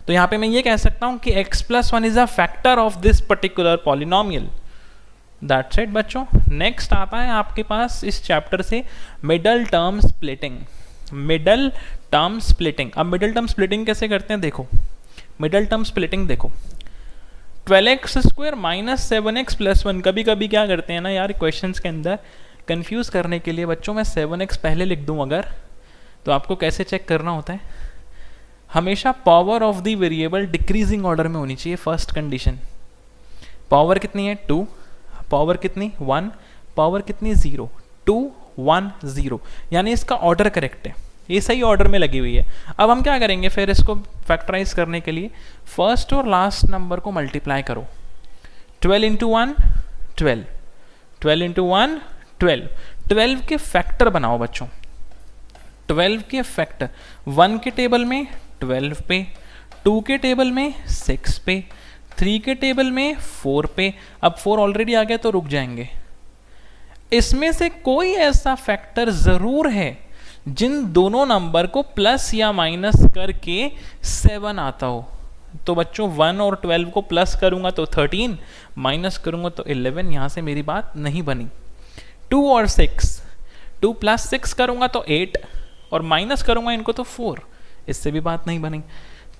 तो यहाँ पे मैं ये कह सकता हूँ कि x+1 is a factor of this particular polynomial. That's it बच्चों। नेक्स्ट आता है आपके पास इस चैप्टर से middle term splitting. Middle term splitting, अब मिडल टर्म स्प्लिटिंग कैसे करते हैं, देखो मिडल टर्म स्प्लिटिंग देखो, 12x² - 7x + 1। कभी कभी क्या करते हैं ना यार, क्वेश्चंस के अंदर कंफ्यूज करने के लिए बच्चों मैं 7x पहले लिख दूं अगर, तो आपको कैसे चेक करना होता है, हमेशा power of the variable decreasing order में होनी चाहिए। फर्स्ट कंडीशन, पावर कितनी है 2, पावर कितनी 1, पावर कितनी 0, 2 1 0, यानी इसका ऑर्डर करेक्ट है, ये सही ऑर्डर में लगी हुई है। अब हम क्या करेंगे फिर इसको फैक्टराइज करने के लिए, फर्स्ट और लास्ट नंबर को मल्टीप्लाई करो, 12 × 1 12, 12 × 1 12, 12 के फैक्टर बनाओ बच्चों, 12 के फैक्टर 1 के टेबल में 12 पे, 2 के टेबल में 6 पे, 3 के टेबल में 4 पे। अब 4 ऑलरेडी आ गया तो रुक जाएंगे। इसमें से कोई ऐसा फैक्टर जरूर है जिन दोनों नंबर को प्लस या माइनस करके 7 आता हो। तो बच्चों 1 और 12 को प्लस करूंगा तो 13, माइनस करूंगा तो 11। यहां से मेरी बात नहीं बनी। 2 और 6, 2 प्लस 6 करूंगा तो 8 और माइनस करूंगा इनको तो 4, इससे भी बात नहीं बनी।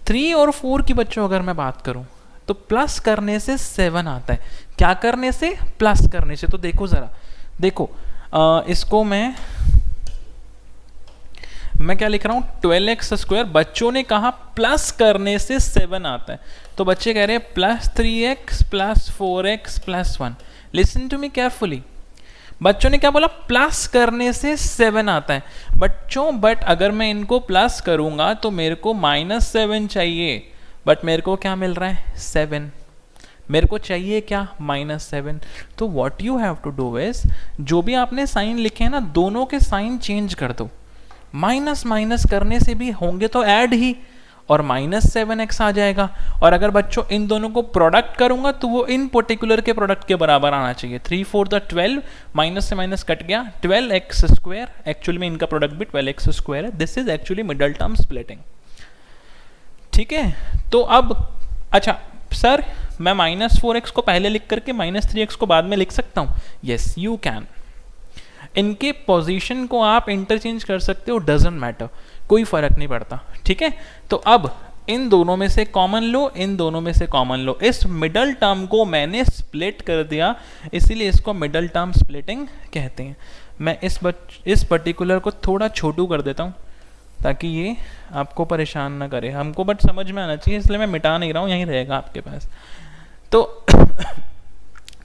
3 और 4 की बच्चों अगर मैं बात करूं तो प्लस करने से 7 आता है। क्या करने से? प्लस करने से। तो देखो जरा, देखो इसको मैं क्या लिख रहा हूं, 12x²। बच्चों ने कहा प्लस करने से 7 आता है, तो बच्चे कह रहे हैं plus 3x plus 4x plus 1। Listen to me carefully, बच्चों ने क्या बोला? प्लस करने से 7 आता है बच्चों। बट अगर मैं इनको प्लस करूंगा तो मेरे को -7 चाहिए, बट मेरे को क्या मिल रहा है? 7। मेरे को चाहिए क्या? -7। तो what you have to do is, जो भी आपने साइन लिखे हैं ना, दोनों के साइन चेंज कर दो। माइनस माइनस करने से भी होंगे तो ऐड ही, और -7x आ जाएगा। और अगर बच्चों इन दोनों को प्रोडक्ट करूंगा तो वो इन पर्टिकुलर के प्रोडक्ट के बराबर आना चाहिए। 3 4 12, माइनस से माइनस कट गया, 12x²। एक्चुअली में इनका प्रोडक्ट भी 12x² है। This is actually middle term splitting. ठीक है, तो अब अच्छा सर, मैं -4x को पहले लिख करके -3x को बाद में लिख सकता हूं? Yes you can. इनके पोजीशन को आप इंटरचेंज कर सकते हो, डजंट मैटर, कोई फर्क नहीं पड़ता। ठीक है, तो अब इन दोनों में से कॉमन लो, इन दोनों में से कॉमन लो। इस मिडल टर्म को मैंने स्प्लिट कर दिया, इसीलिए इसको मिडल टर्म स्प्लिटिंग कहते हैं। मैं इस पर्टिकुलर को थोड़ा छोटू कर देता हूँ ताकि ये आपको परेशान ना करे। हमको बट समझ में आना चाहिए, इसलिए मैं मिटा नहीं रहा हूँ, यहीं रहेगा आपके पास। तो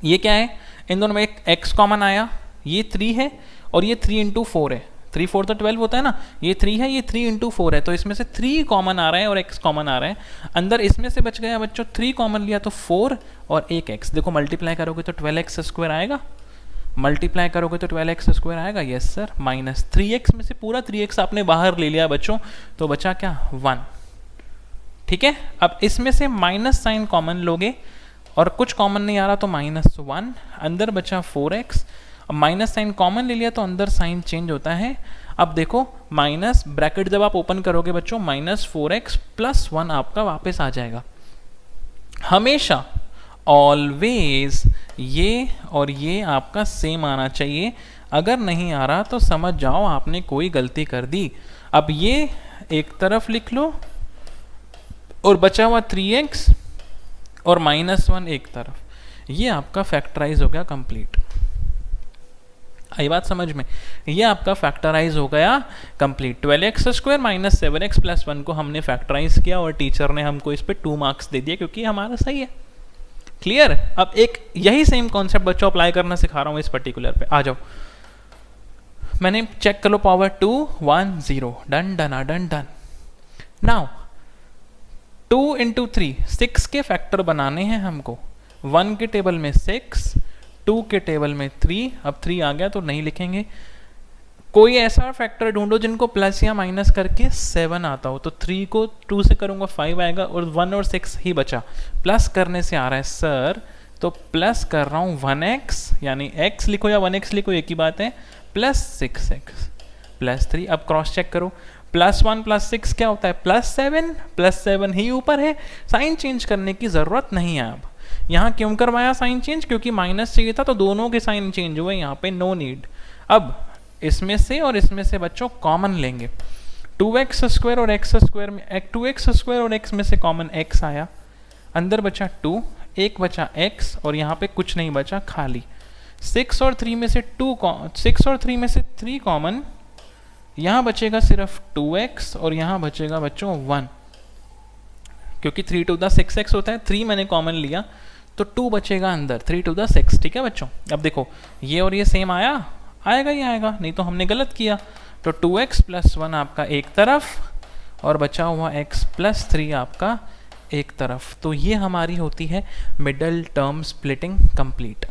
ये क्या है? इन दोनों में एक x कॉमन आया, ये 3 है और ये 3 × 4 है। 3 4 12 होता है ना, ये 3 है, ये 3 × 4 है। तो इसमें से 3 कॉमन आ रहा है और x कॉमन आ रहा है। अंदर इसमें से बच गया बच्चों 3 कॉमन लिया तो 4 और एक x। देखो मल्टीप्लाई करोगे तो 12x² आएगा, मल्टीप्लाई करोगे तो 12x² आएगा। Yes sir. -3x में से पूरा 3x आपने बाहर ले लिया बच्चों, तो बचा क्या? 1। ठीक है, अब इसमें से माइनस साइन कॉमन लोगे और कुछ कॉमन नहीं आ रहा तो -1, अंदर बचा 4x। अब माइनस साइन कॉमन ले लिया तो अंदर साइन चेंज होता है। अब देखो माइनस ब्रैकेट जब आप ओपन करोगे बच्चों, -4x + 1 आपका वापस आ जाएगा। हमेशा ऑलवेज ये और ये आपका सेम आना चाहिए। अगर नहीं आ रहा तो समझ जाओ आपने कोई गलती कर दी। अब ये एक तरफ लिख लो और बचा हुआ 3x और -1 एक तरफ, ये आपका फैक्टराइज हो गया कंप्लीट। आई बात समझ में? ये आपका फैक्टराइज हो गया कंप्लीट। 12x² - 7x + 1 को हमने फैक्टराइज किया और टीचर ने हमको इस पे 2 मार्क्स दे दिए क्योंकि हमारा सही है। क्लियर? अब एक यही सेम कॉन्सेप्ट बच्चों अप्लाई करना सिखा रहा हूं इस पर्टिकुलर पे। आ जाओ, मैंने चेक कर लो, power 2 1 0, done done done done. Now 2 × 3, 6 के फैक्टर बनाने हैं हमको। 1 के टेबल में 6, 2 के टेबल में 3। अब 3 आ गया तो नहीं लिखेंगे। कोई ऐसा फैक्टर ढूंढो जिनको प्लस या माइनस करके 7 आता हो। तो 3 को 2 से करूंगा 5 आएगा और 1 और 6 ही बचा। प्लस करने से आ रहा है सर, तो प्लस कर रहा हूँ 1x, यानी x लिखो या 1x लिखो एक ही बात है, +6x + 3। अब क्रॉस चेक करो, +1 + 6 क्या होता है? +7, +7 ही ऊपर है। साइन चेंज करने की जरूरत नहीं है। अब यहाँ क्यों करवाया साइन चेंज? क्योंकि माइनस चाहिए था तो दोनों के साइन चेंज हुए, यहाँ पे नो नीड। अब इसमें से और इसमें से बच्चों कॉमन लेंगे। 2x² और x² में 2x² और x में से कॉमन x आया, अंदर बचा 2, एक बचा x और यहाँ पे कुछ नहीं बचा खाली। 6 और 3 में से 3 कॉमन, यहाँ बचेगा सिर्फ 2x और यहाँ बचेगा बच्चों 1, क्योंकि 3 × 6x होता है। 3 मैंने कॉमन लिया तो 2 बचेगा अंदर, 3 × 6। ठीक है बच्चों? अब देखो ये और ये सेम आएगा ही आएगा, नहीं तो हमने गलत किया। तो 2x + 1 आपका एक तरफ और बचा हुआ x + 3 आपका एक तरफ। तो ये हमारी होती है मिडल टर्म स्प्लिटिंग कंप्लीट।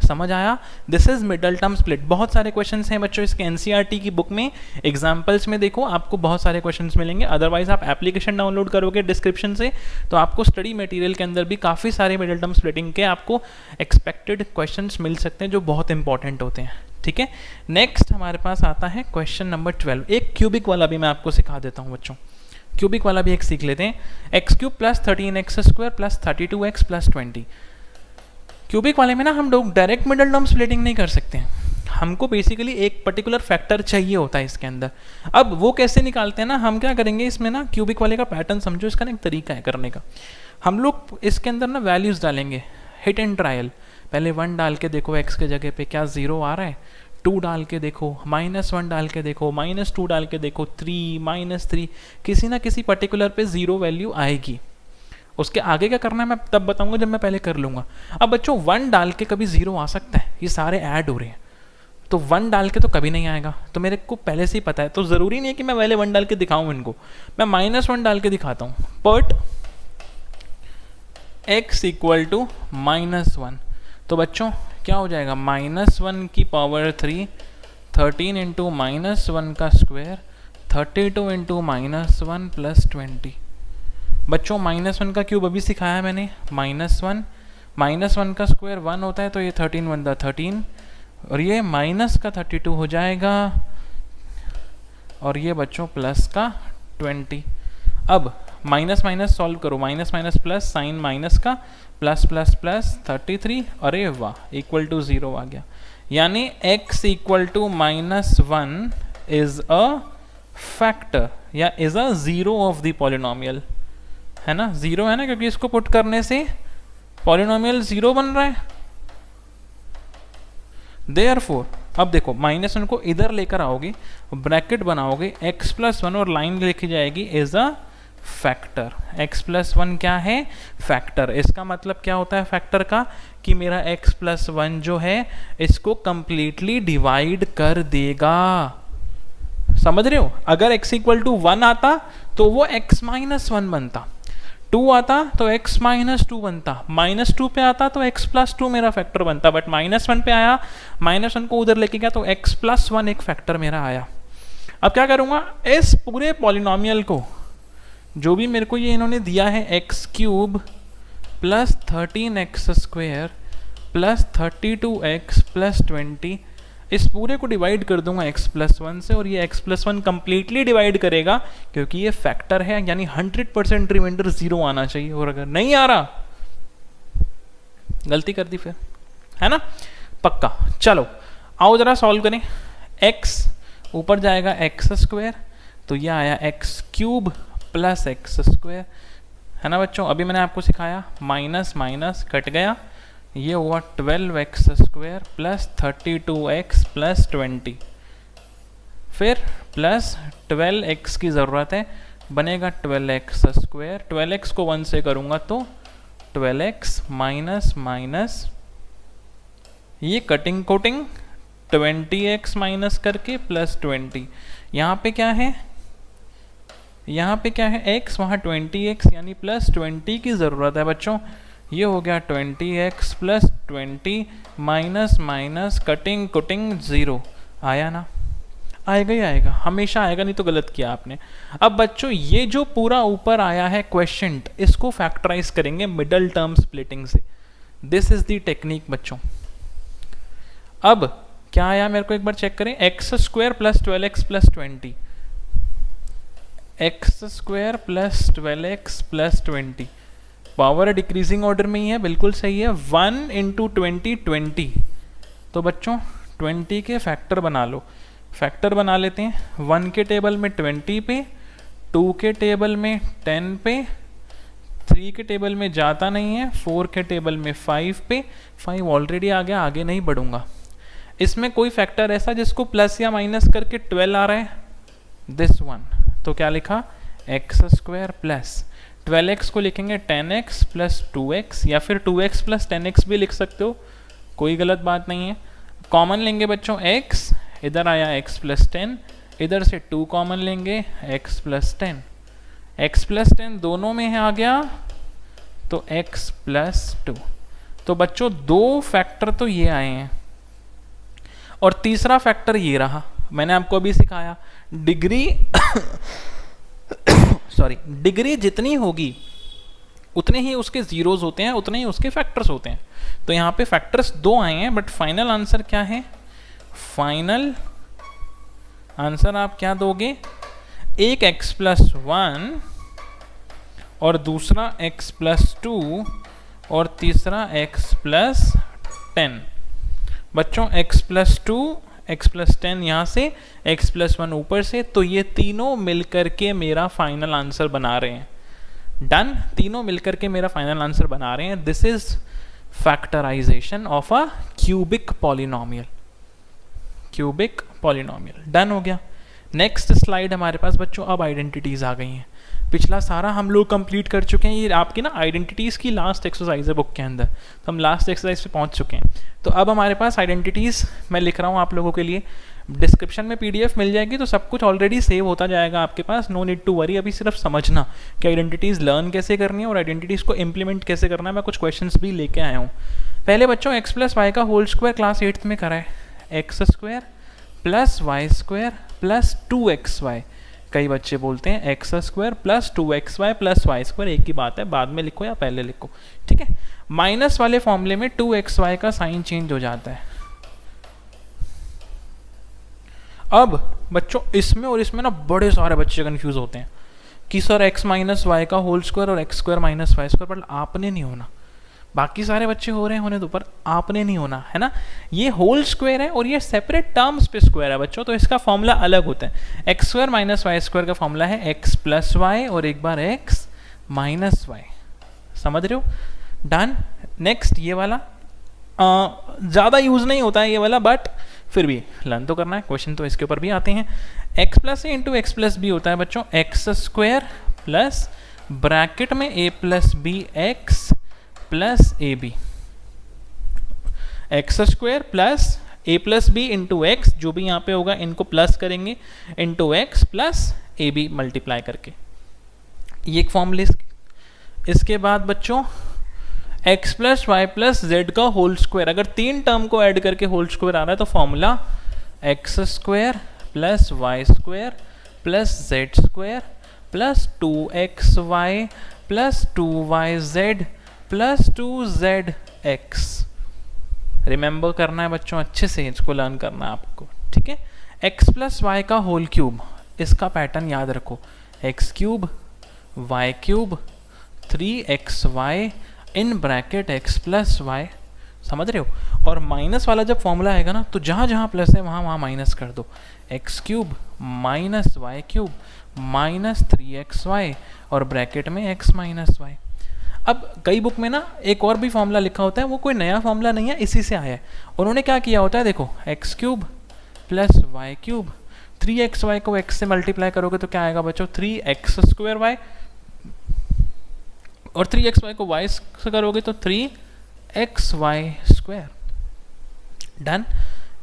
समझ आया? This is middle term split. बहुत सारे क्वेश्चंस हैं बच्चों इसके एनसीईआरटी की बुक में, एग्जाम्पल्स में देखो आपको बहुत सारे क्वेश्चंस मिलेंगे। अदरवाइज आप एप्लीकेशन डाउनलोड करोगे डिस्क्रिप्शन से तो आपको स्टडी मटेरियल के अंदर भी काफ़ी सारे मिडल टर्म स्प्लिटिंग के आपको एक्सपेक्टेड क्वेश्चंस मिल सकते हैं जो बहुत इंपॉर्टेंट होते हैं। ठीक है, नेक्स्ट हमारे पास आता है क्वेश्चन नंबर 12। एक क्यूबिक वाला भी मैं आपको सिखा देता हूँ बच्चों, क्यूबिक वाला भी एक सीख लेते हैं। X cube plus 13x² plus 32x plus 20। Cubic वाले में ना हम लोग डायरेक्ट मिडल टर्म स्प्लिटिंग नहीं कर सकते हैं, हमको बेसिकली एक पर्टिकुलर फैक्टर चाहिए होता है इसके अंदर। अब वो कैसे निकालते हैं ना, हम क्या करेंगे इसमें ना, क्यूबिक वाले का पैटर्न समझो, इसका ना एक तरीका है करने का। हम लोग इसके अंदर ना वैल्यूज़ डालेंगे, हिट एंड ट्रायल। पहले 1 डाल के देखो x के जगह पे क्या 0 आ रहा है, 2 डाल के देखो, -1 डाल के देखो, -2 डाल के देखो, 3 -3, किसी ना किसी पर्टिकुलर पे 0 वैल्यू आएगी। उसके आगे क्या करना है मैं तब बताऊंगा जब मैं पहले कर लूँगा। अब बच्चों 1 डाल के कभी 0 आ सकता है, ये सारे ऐड हो रहे हैं, तो 1 डाल के तो कभी नहीं आएगा, तो मेरे को पहले से ही पता है, तो ज़रूरी नहीं है कि मैं पहले 1 डाल के दिखाऊँ इनको, मैं -1 डाल के दिखाता हूँ। बट x = -1, तो बच्चों क्या हो जाएगा, -1 की पावर 3, 13 × -1 का स्क्वायर, 32 × -1 प्लस 20। बच्चों -1 का क्यूब अभी सिखाया मैंने, -1 का स्क्वायर 1 होता है, तो ये 13 बनता 13, और ये माइनस का 32 हो जाएगा, और ये बच्चों प्लस का 20। अब माइनस माइनस सॉल्व करो, minus minus plus, sign minus का प्लस प्लस प्लस 33, अरे वाह, =0 आ गया। यानी x = -1 इज अ फैक्टर या is a 0 of the polynomial, है ना, 0 है ना, क्योंकि इसको पुट करने से पॉलिनोमियल 0 बन रहा है। देयरफॉर अब देखो -1 को इधर लेकर आओगे, ब्रैकेट बनाओगे, x+1 और लाइन लिखी जाएगी इज अ फैक्टर। x+1 क्या है, फैक्टर। इसका मतलब क्या होता है फैक्टर का, कि मेरा x+1 जो है इसको कंप्लीटली डिवाइड कर देगा। समझ रहे हो? अगर x = 1 आता तो वो x-1 बनता, 2 आता तो x-2 बनता, -2 पे आता तो x+2 मेरा फैक्टर बनता, बट -1 पे आया, -1 को उधर लेके गया तो x+1 एक फैक्टर मेरा आया। अब क्या करूँगा, इस पूरे पॉलिनोमियल को, जो भी मेरे को ये इन्होंने दिया है x³ plus 13x² plus 32x plus 20, इस पूरे को डिवाइड कर दूंगा x+1 से, और ये x+1 कंप्लीटली डिवाइड करेगा क्योंकि ये फैक्टर है, यानी 100% रिमाइंडर 0 आना चाहिए, और अगर नहीं आ रहा गलती कर दी फिर, है ना, पक्का। चलो आओ जरा सॉल्व करें। x ऊपर जाएगा x², तो ये आया x³ प्लस x², है ना बच्चों। अभी मैंने आपको सिखाया माइनस माइनस कट गया, ये हुआ 12x² प्लस 32x प्लस 20, फिर प्लस 12x की ज़रूरत है, बनेगा 12x², 12x को 1 से करूँगा तो 12x माइनस माइनस, ये कटिंग कोटिंग 20x माइनस करके प्लस 20, यहाँ पे क्या है, यहाँ पे क्या है x, वहाँ 20x, यानी प्लस 20 की ज़रूरत है बच्चों। ये हो गया 20x plus 20 minus minus cutting कुटिंग 0, आया ना, आएगा ही आएगा, हमेशा आएगा, नहीं तो गलत किया आपने। अब बच्चों ये जो पूरा ऊपर आया है क्वेश्चन, इसको फैक्टराइज करेंगे मिडल टर्म स्प्लिटिंग से। दिस इज द टेक्निक बच्चों। अब क्या आया मेरे को एक बार चेक करें, x² plus 12x plus 20, x² plus 12x plus 20, power decreasing order में ही है, बिल्कुल सही है। 1 × 20 20, तो बच्चों 20 के फैक्टर बना लो, फैक्टर बना लेते हैं। 1 के टेबल में 20 पे, 2 के टेबल में 10 पे, 3 के टेबल में जाता नहीं है, 4 के टेबल में 5 पे, 5 ऑलरेडी आ गया, आगे नहीं बढ़ूंगा। इसमें कोई फैक्टर ऐसा जिसको प्लस या माइनस करके 12 आ रहा है, दिस वन, तो क्या लिखा, x² प्लस 12x को लिखेंगे 10x प्लस 2x, या फिर 2x प्लस 10x भी लिख सकते हो, कोई गलत बात नहीं है। कॉमन लेंगे बच्चों x, इधर आया x प्लस 10, इधर से 2 कॉमन लेंगे x प्लस 10, x प्लस 10 दोनों में है आ गया, तो x प्लस 2, तो बच्चों दो फैक्टर तो ये आए हैं और तीसरा फैक्टर ये रहा। मैंने आपको अभी सिखाया डिग्री सॉरी, डिग्री जितनी होगी उतने ही उसके जीरोस होते हैं, उतने ही उसके फैक्टर्स होते हैं। तो यहाँ पे फैक्टर्स दो आए हैं, बट फाइनल आंसर क्या है? फाइनल आंसर आप क्या दोगे? एक x+1 और दूसरा x+2 और तीसरा x+10। बच्चों x+2 x+10 यहाँ से, x+1 ऊपर से, तो ये तीनों मिलकर के मेरा फाइनल आंसर बना रहे हैं। डन, तीनों मिलकर के मेरा फाइनल आंसर बना रहे हैं। This is factorization of a cubic polynomial. Cubic polynomial done हो गया। नेक्स्ट स्लाइड हमारे पास बच्चों अब आइडेंटिटीज आ गई हैं। पिछला सारा हम लोग कंप्लीट कर चुके हैं। ये आपकी ना आइडेंटिटीज़ की लास्ट एक्सरसाइज है बुक के अंदर, तो हम लास्ट एक्सरसाइज पे पहुंच चुके हैं। तो अब हमारे पास आइडेंटिटीज़ मैं लिख रहा हूँ आप लोगों के लिए। डिस्क्रिप्शन में पीडीएफ मिल जाएगी, तो सब कुछ ऑलरेडी सेव होता जाएगा आपके पास। No need to worry. अभी सिर्फ समझना कि आइडेंटिटीज़ लर्न कैसे करनी है और आइडेंटिटीज़ को इम्प्लीमेंट कैसे करना है। मैं कुछ क्वेश्चंस भी लेके आया हूँ। पहले बच्चों x+y का होल स्क्वायर क्लास 8th में करा है। x² + y² + 2xy। कई बच्चे बोलते हैं x² + 2xy + y², एक ही बात है, बाद में लिखो या पहले लिखो, ठीक है। माइनस वाले फॉर्मूले में 2xy का साइन चेंज हो जाता है। अब बच्चों इसमें और इसमें ना बड़े सारे बच्चे कंफ्यूज होते हैं कि सर x - y का होल स्क्वायर और x² - y², पर आपने नहीं होना। बाकी सारे बच्चे हो रहे हैं होने दो, पर आपने नहीं होना, है ना। ये होल स्क्वायर है और ये सेपरेट टर्म्स पे स्क्वायर है बच्चों, तो इसका फॉर्मूला अलग होता है। x² - y² का फॉर्मूला है x+y और एक बार x - y। समझ रहे हो? डन। नेक्स्ट ये वाला ज़्यादा यूज़ नहीं होता है ये वाला, बट फिर भी लर्न तो करना है, क्वेश्चन तो इसके ऊपर भी आते हैं। x+a × x+b होता है बच्चों x² प्लस ब्रैकेट में a + b x plus ab। x² plus a + b × x, जो भी यहाँ पे होगा इनको प्लस करेंगे, × x प्लस ab मल्टीप्लाई करके, ये एक फॉर्मूले। इसके बाद बच्चों x + y + z का होल स्क्वायर, अगर तीन टर्म को ऐड करके होल स्क्वायर आ रहा है तो formula x² + y² + z² + 2xy + 2yz + 2zx। Remember करना है बच्चों, अच्छे से इसको लर्न करना है आपको, ठीक है। x + y का होल क्यूब, इसका पैटर्न याद रखो, x³ y³ 3xy in bracket x + y। समझ रहे हो? और माइनस वाला जब फॉर्मूला आएगा ना, तो जहाँ जहाँ प्लस है वहाँ वहाँ माइनस कर दो। x³ - y³ -3xy और ब्रैकेट में x - y। अब कई बुक में ना एक और भी फॉर्मूला लिखा होता है, वो कोई नया फॉर्मूला नहीं है, इसी से आया है। उन्होंने क्या किया होता है, देखो x³ + y³ 3xy को x से मल्टीप्लाई करोगे तो क्या आएगा बच्चों? 3x² और 3xy को y से करोगे तो 3xy²। डन।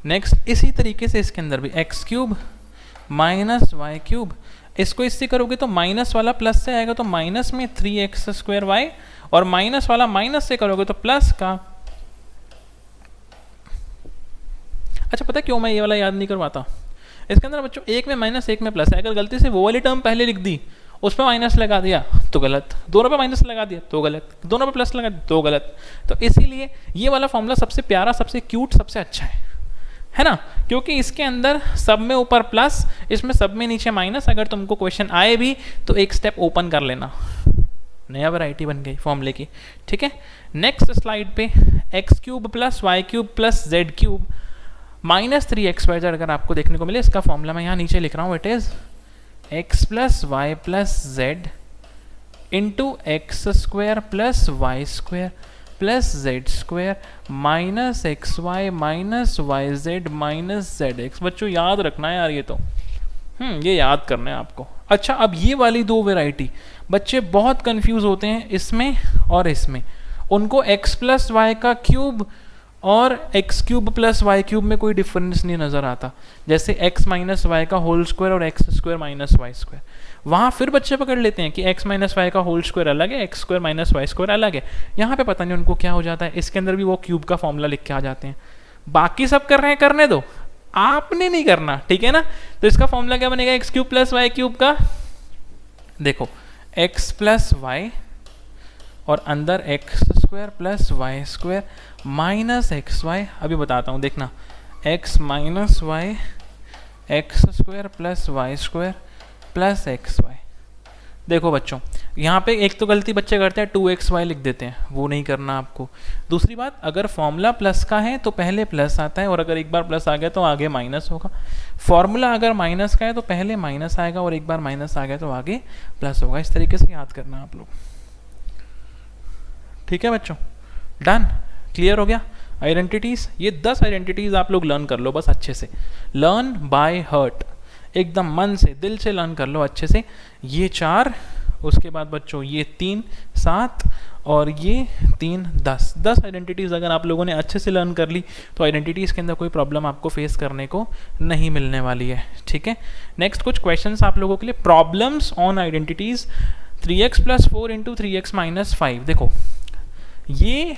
नेक्स्ट इसी तरीके से इसके अंदर भी x³ - y³, इसको इससे करोगे तो माइनस वाला प्लस से आएगा, तो माइनस में 3x² और माइनस वाला माइनस से करोगे तो प्लस का। अच्छा पता है क्यों मैं ये वाला याद नहीं करवाता? इसके अंदर बच्चों एक में माइनस एक में प्लस है, अगर गलती से वो वाली टर्म पहले लिख दी, उस पर माइनस लगा दिया तो गलत, दोनों पे माइनस लगा दिया तो गलत, दोनों पे प्लस लगा दिया तो गलत। तो इसीलिए ये वाला फॉर्मूला सबसे प्यारा, सबसे क्यूट, सबसे अच्छा है ना, क्योंकि इसके अंदर सब में ऊपर प्लस, इसमें सब में नीचे माइनस। अगर तुमको क्वेश्चन आए भी तो एक स्टेप ओपन कर लेना, नया वैरायटी बन गई फॉर्मूले की, ठीक है। नेक्स्ट स्लाइड पे x³ + y³ + z³ -3xyz अगर आपको देखने को मिले, इसका फॉर्मूला मैं यहाँ नीचे लिख रहा हूँ, it is x + y + z × x² + y² + z² -xy - yz - zx। बच्चों याद रखना है यार, ये तो ये याद करना है आपको। अच्छा अब ये वाली दो वैरायटी बच्चे बहुत कंफ्यूज होते हैं इसमें और इसमें। उनको x + y का क्यूब और x cube plus y cube में कोई डिफरेंस नहीं नज़र आता, जैसे एक्स माइनस वाई का होल स्क्वायर और x square minus Y square, वहाँ फिर बच्चे पकड़ लेते हैं कि एक्स माइनस वाई का होल स्क्वायर अलग है, x square minus Y square अलग है। यहाँ पे पता नहीं उनको क्या हो जाता है, इसके अंदर भी वो क्यूब का फॉर्मूला लिख के आ जाते हैं। बाकी सब कर रहे हैं, करने दो, आपने नहीं करना, ठीक है ना। तो इसका फॉर्मूला क्या बनेगा x cube plus y cube का, देखो एक्स प्लस वाई और अंदर x square plus Y square minus x y. अभी बताता हूँ, देखना, x minus y x square plus Y square plus x y. देखो बच्चों, यहाँ पे एक तो गलती बच्चे करते हैं, 2xy लिख देते हैं, वो नहीं करना आपको। दूसरी बात, अगर फॉर्मूला प्लस का है तो पहले प्लस आता है, और अगर एक बार प्लस आ गया तो आगे माइनस होगा। फॉर्मूला अगर माइनस का है तो पहले माइनस आएगा, और एक बार माइनस आ गया तो आगे प्लस होगा। इस तरीके से याद करना आप लोग, ठीक है बच्चों। डन, क्लियर हो गया। आइडेंटिटीज, ये 10 आइडेंटिटीज आप लोग लर्न कर लो बस अच्छे से, लर्न बाय हार्ट, एकदम मन से दिल से लर्न कर लो अच्छे से। ये 4, उसके बाद बच्चों ये 3 7 और ये 3 10, 10 आइडेंटिटीज़ अगर आप लोगों ने अच्छे से लर्न कर ली तो आइडेंटिटीज़ के अंदर कोई प्रॉब्लम आपको फेस करने को नहीं मिलने वाली है, ठीक है। नेक्स्ट कुछ क्वेश्चंस आप लोगों के लिए, problems on identities. 3x plus 4 into 3x minus 5, देखो ये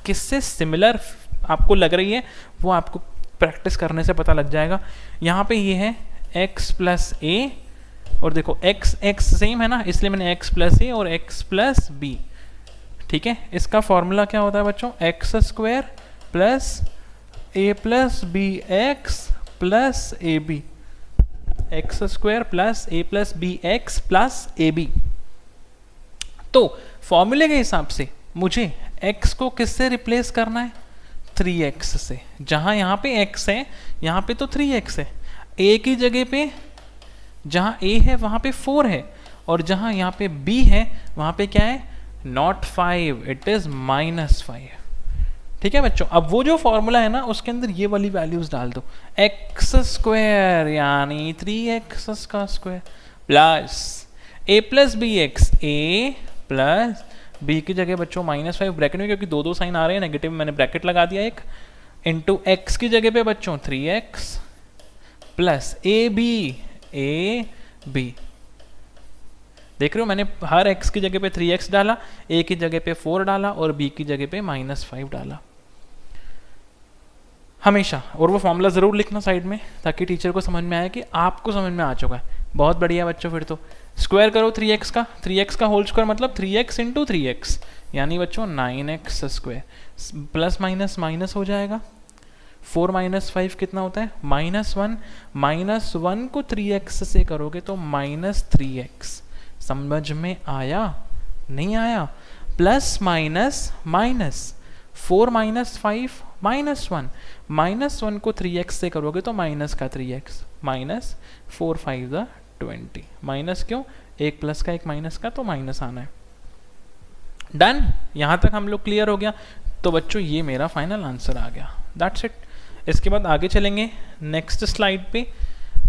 किससे सिमिलर आपको लग रही है वो आपको प्रैक्टिस करने से पता लग जाएगा। यहाँ पे ये है x प्लस ए, और देखो x x सेम है ना, इसलिए मैंने x प्लस ए और x प्लस बी, ठीक है। इसका फॉर्मूला क्या होता है बच्चों, x square plus a plus b x plus a b, x square plus a plus b x plus a b. तो फॉर्मूले के हिसाब से मुझे x को किससे रिप्लेस करना है, 3x से। जहाँ यहाँ पे x है यहाँ पे तो 3x है, a की जगह पे जहाँ a है वहाँ पे 4 है, और जहाँ यहाँ पे b है वहाँ पे क्या है, नॉट 5, इट इज -5, ठीक है बच्चों। अब वो जो फॉर्मूला है ना उसके अंदर ये वाली वैल्यूज डाल दो, एक्स स्क्वायर यानी 3x का square plus a plus b x, a plus b की जगह बच्चों -5 ब्रैकेट में, क्योंकि दो साइन आ रहे हैं नेगेटिव, मैंने ब्रैकेट लगा दिया एक, इंटू x की जगह पे बच्चों 3x प्लस ए बी। देख रहे हो, मैंने हर x की जगह पे 3x डाला, a की जगह पे 4 डाला और b की जगह पे -5 डाला हमेशा। और वो फॉर्मूला ज़रूर लिखना साइड में, ताकि टीचर को समझ में आए कि आपको समझ में आ चुका है। बहुत बढ़िया बच्चों, फिर तो स्क्वायर करो 3x का, 3x का होल स्क्वायर मतलब 3x इंटू 3x, यानी बच्चों 9x square, plus minus minus हो जाएगा, 4 माइनस 5 कितना होता है, -1, -1 को 3x से करोगे तो -3x। समझ में आया, नहीं आया, प्लस माइनस माइनस, 4 माइनस 5 -1, -1 को 3x से करोगे तो माइनस का 3x, -4 5 20, माइनस क्यों, एक प्लस का एक माइनस का, तो माइनस आना है। डन, यहाँ तक हम लोग क्लियर हो गया। तो बच्चों ये मेरा फाइनल आंसर आ गया, दैट्स इट। इसके बाद आगे चलेंगे नेक्स्ट स्लाइड पे।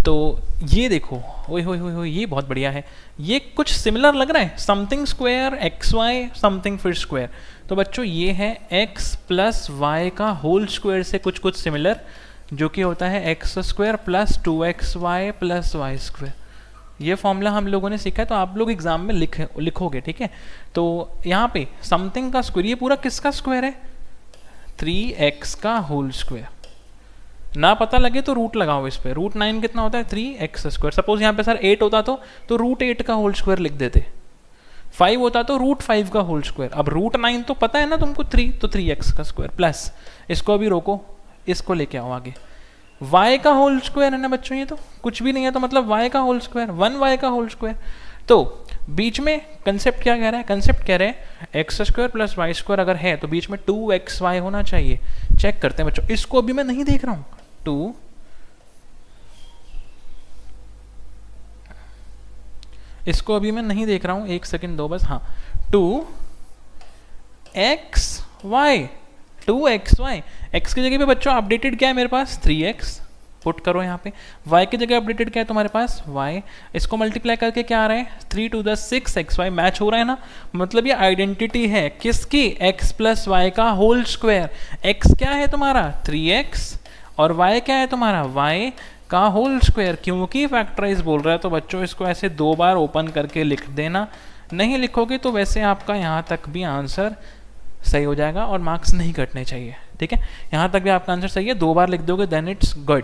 तो ये देखो, ओए होए होए, ये बहुत बढ़िया है, ये कुछ सिमिलर लग रहा है, something square x y something फिर स्क्वायर। तो बच्चों ये है x प्लस वाई का होल स्क्वायर से कुछ सिमिलर, जो कि होता है x square plus 2xy plus Y square. ये फॉर्मूला हम लोगों ने सीखा है, तो आप लोग एग्जाम में लिखोगे, ठीक है। तो यहाँ पे समथिंग का स्क्वायर, ये पूरा किसका स्क्वायर है, 3x का होल स्क्वायर। ना पता लगे तो रूट लगाओ इस पे, रूट 9 कितना होता है, 3x स्क्वायर। सपोज यहाँ पे सर 8 होता तो रूट 8 का होल स्क्वायर लिख देते, 5 होता तो रूट 5 का होल स्क्वायर। अब रूट 9 तो पता है ना तुमको, 3 तो 3x का स्क्वायर प्लस, इसको अभी रोको, इसको लेके आओ आगे, y का होल स्क्वायर है ना बच्चों, ये तो कुछ भी नहीं है, तो मतलब y का होल स्क्वायर 1y का होल स्क्वायर। तो बीच में कंसेप्ट क्या कह रहा है, कंसेप्ट कह रहे हैं x square plus Y square अगर है तो बीच में 2xy होना चाहिए। चेक करते हैं बच्चों, इसको अभी मैं नहीं देख रहा हूँ, 2 इसको अभी मैं नहीं देख रहा हूँ, एक सेकंड दो बस, हाँ 2xy, 2xy, x की जगह पे बच्चों अपडेटेड क्या है मेरे पास, 3x पुट करो यहाँ पे। y की जगह अपडेटेड क्या है तुम्हारे पास, y, इसको मल्टीप्लाई करके क्या आ रहा है 3 to the 6 xy, मैच हो रहा है ना, मतलब ये आइडेंटिटी है किसकी, x प्लस वाई का होल स्क्वायर। x क्या है तुम्हारा 3x और y क्या है तुम्हारा y का होल स्क्वायर, क्योंकि फैक्टराइज बोल रहा है। तो बच्चों इसको ऐसे 2 बार ओपन करके लिख देना, नहीं लिखोगे तो वैसे आपका यहाँ तक भी आंसर सही हो जाएगा और मार्क्स नहीं कटने चाहिए, ठीक है। यहाँ तक भी आपका आंसर सही है, 2 बार लिख दोगे देन इट्स गुड,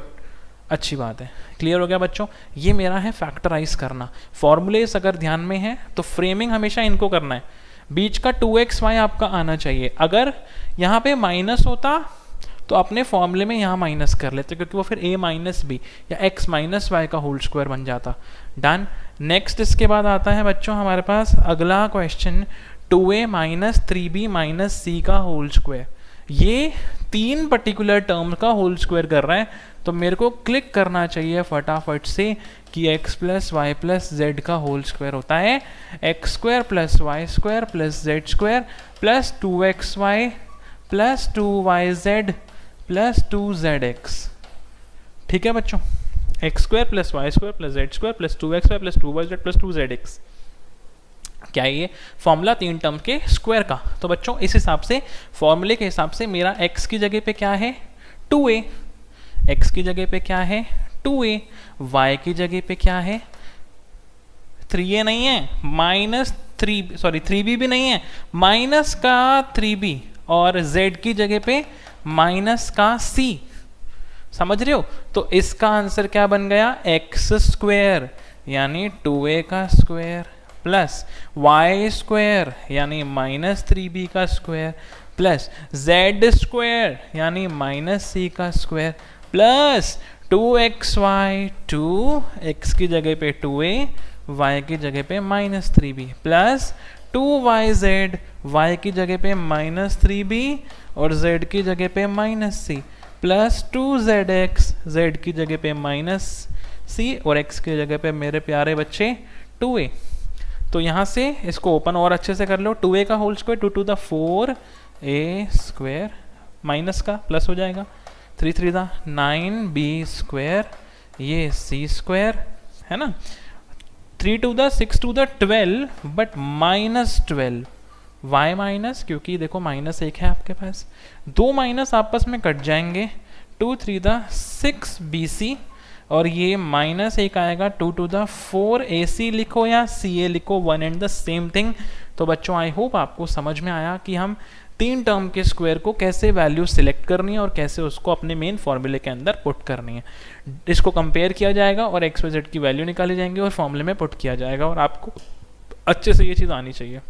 अच्छी बात है। क्लियर हो गया बच्चों, ये मेरा है फैक्टराइज करना। फॉर्मूलेस अगर ध्यान में है तो फ्रेमिंग हमेशा इनको करना है, बीच का 2xy आपका आना चाहिए। अगर यहाँ पे माइनस होता तो अपने फॉर्मूले में यहाँ माइनस कर लेते, क्योंकि वो फिर a माइनस बी या x माइनस वाई का होल स्क्वायर बन जाता। डन। नेक्स्ट इसके बाद आता है बच्चों हमारे पास अगला question, 2a minus 3b minus सी का होल स्क्वायर। ये 3 पर्टिकुलर टर्म का होल स्क्वायर कर रहा है, तो मेरे को क्लिक करना चाहिए फटाफट से कि x plus y plus z का होल स्क्वायर होता है x square plus Y square plus z square plus 2xy plus 2yz plus 2zx। ठीक है बच्चों, x square plus Y square plus z square plus 2xy plus 2yz plus 2zx। क्या है ये formula 3 term के square का। तो बच्चों इस हिसाब से फॉर्मूले के हिसाब से मेरा x की जगह पे क्या है 2a, x की जगह पे क्या है 2a, y की जगह पे क्या है 3a नहीं है, माइनस 3b भी नहीं है, माइनस का 3b, और z की जगह पे माइनस का c। समझ रहे हो, तो इसका आंसर क्या बन गया एक्स स्क्वायर यानी 2a का स्क्वायर प्लस वाई स्क्वायर यानी माइनस 3b का स्क्वायर प्लस जेड स्क्वायर यानी माइनस सी का स्क्वायर प्लस 2xy, 2x की जगह पे 2a, y की जगह पे minus 3b plus 2yz, y की जगह पे माइनस 3b और z की जगह पे minus C plus 2zx, z की जगह पे माइनस सी और x की जगह पे मेरे प्यारे बच्चे 2a। तो यहाँ से इसको ओपन और अच्छे से कर लो, 2a का whole square 2 to the 4a square minus का प्लस हो जाएगा 3 3 दा 9b स्क्वायर, ये c स्क्वायर है ना, 3 to the 6 to the 12 but minus 12 y minus, क्योंकि देखो माइनस 1 है आपके पास, 2 माइनस आपस में कट जाएंगे 2 3 दा 6bc और ये माइनस 1 आएगा 2 to the 4ac लिखो या ca लिखो, one and the same thing. तो बच्चों आई होप आपको समझ में आया कि हम 3 टर्म के स्क्वायर को कैसे वैल्यू सिलेक्ट करनी है और कैसे उसको अपने मेन फॉर्मूले के अंदर पुट करनी है। इसको कंपेयर किया जाएगा और एक्स वाई जेड की वैल्यू निकाली जाएंगी और फॉर्मूले में पुट किया जाएगा, और आपको अच्छे से ये चीज़ आनी चाहिए।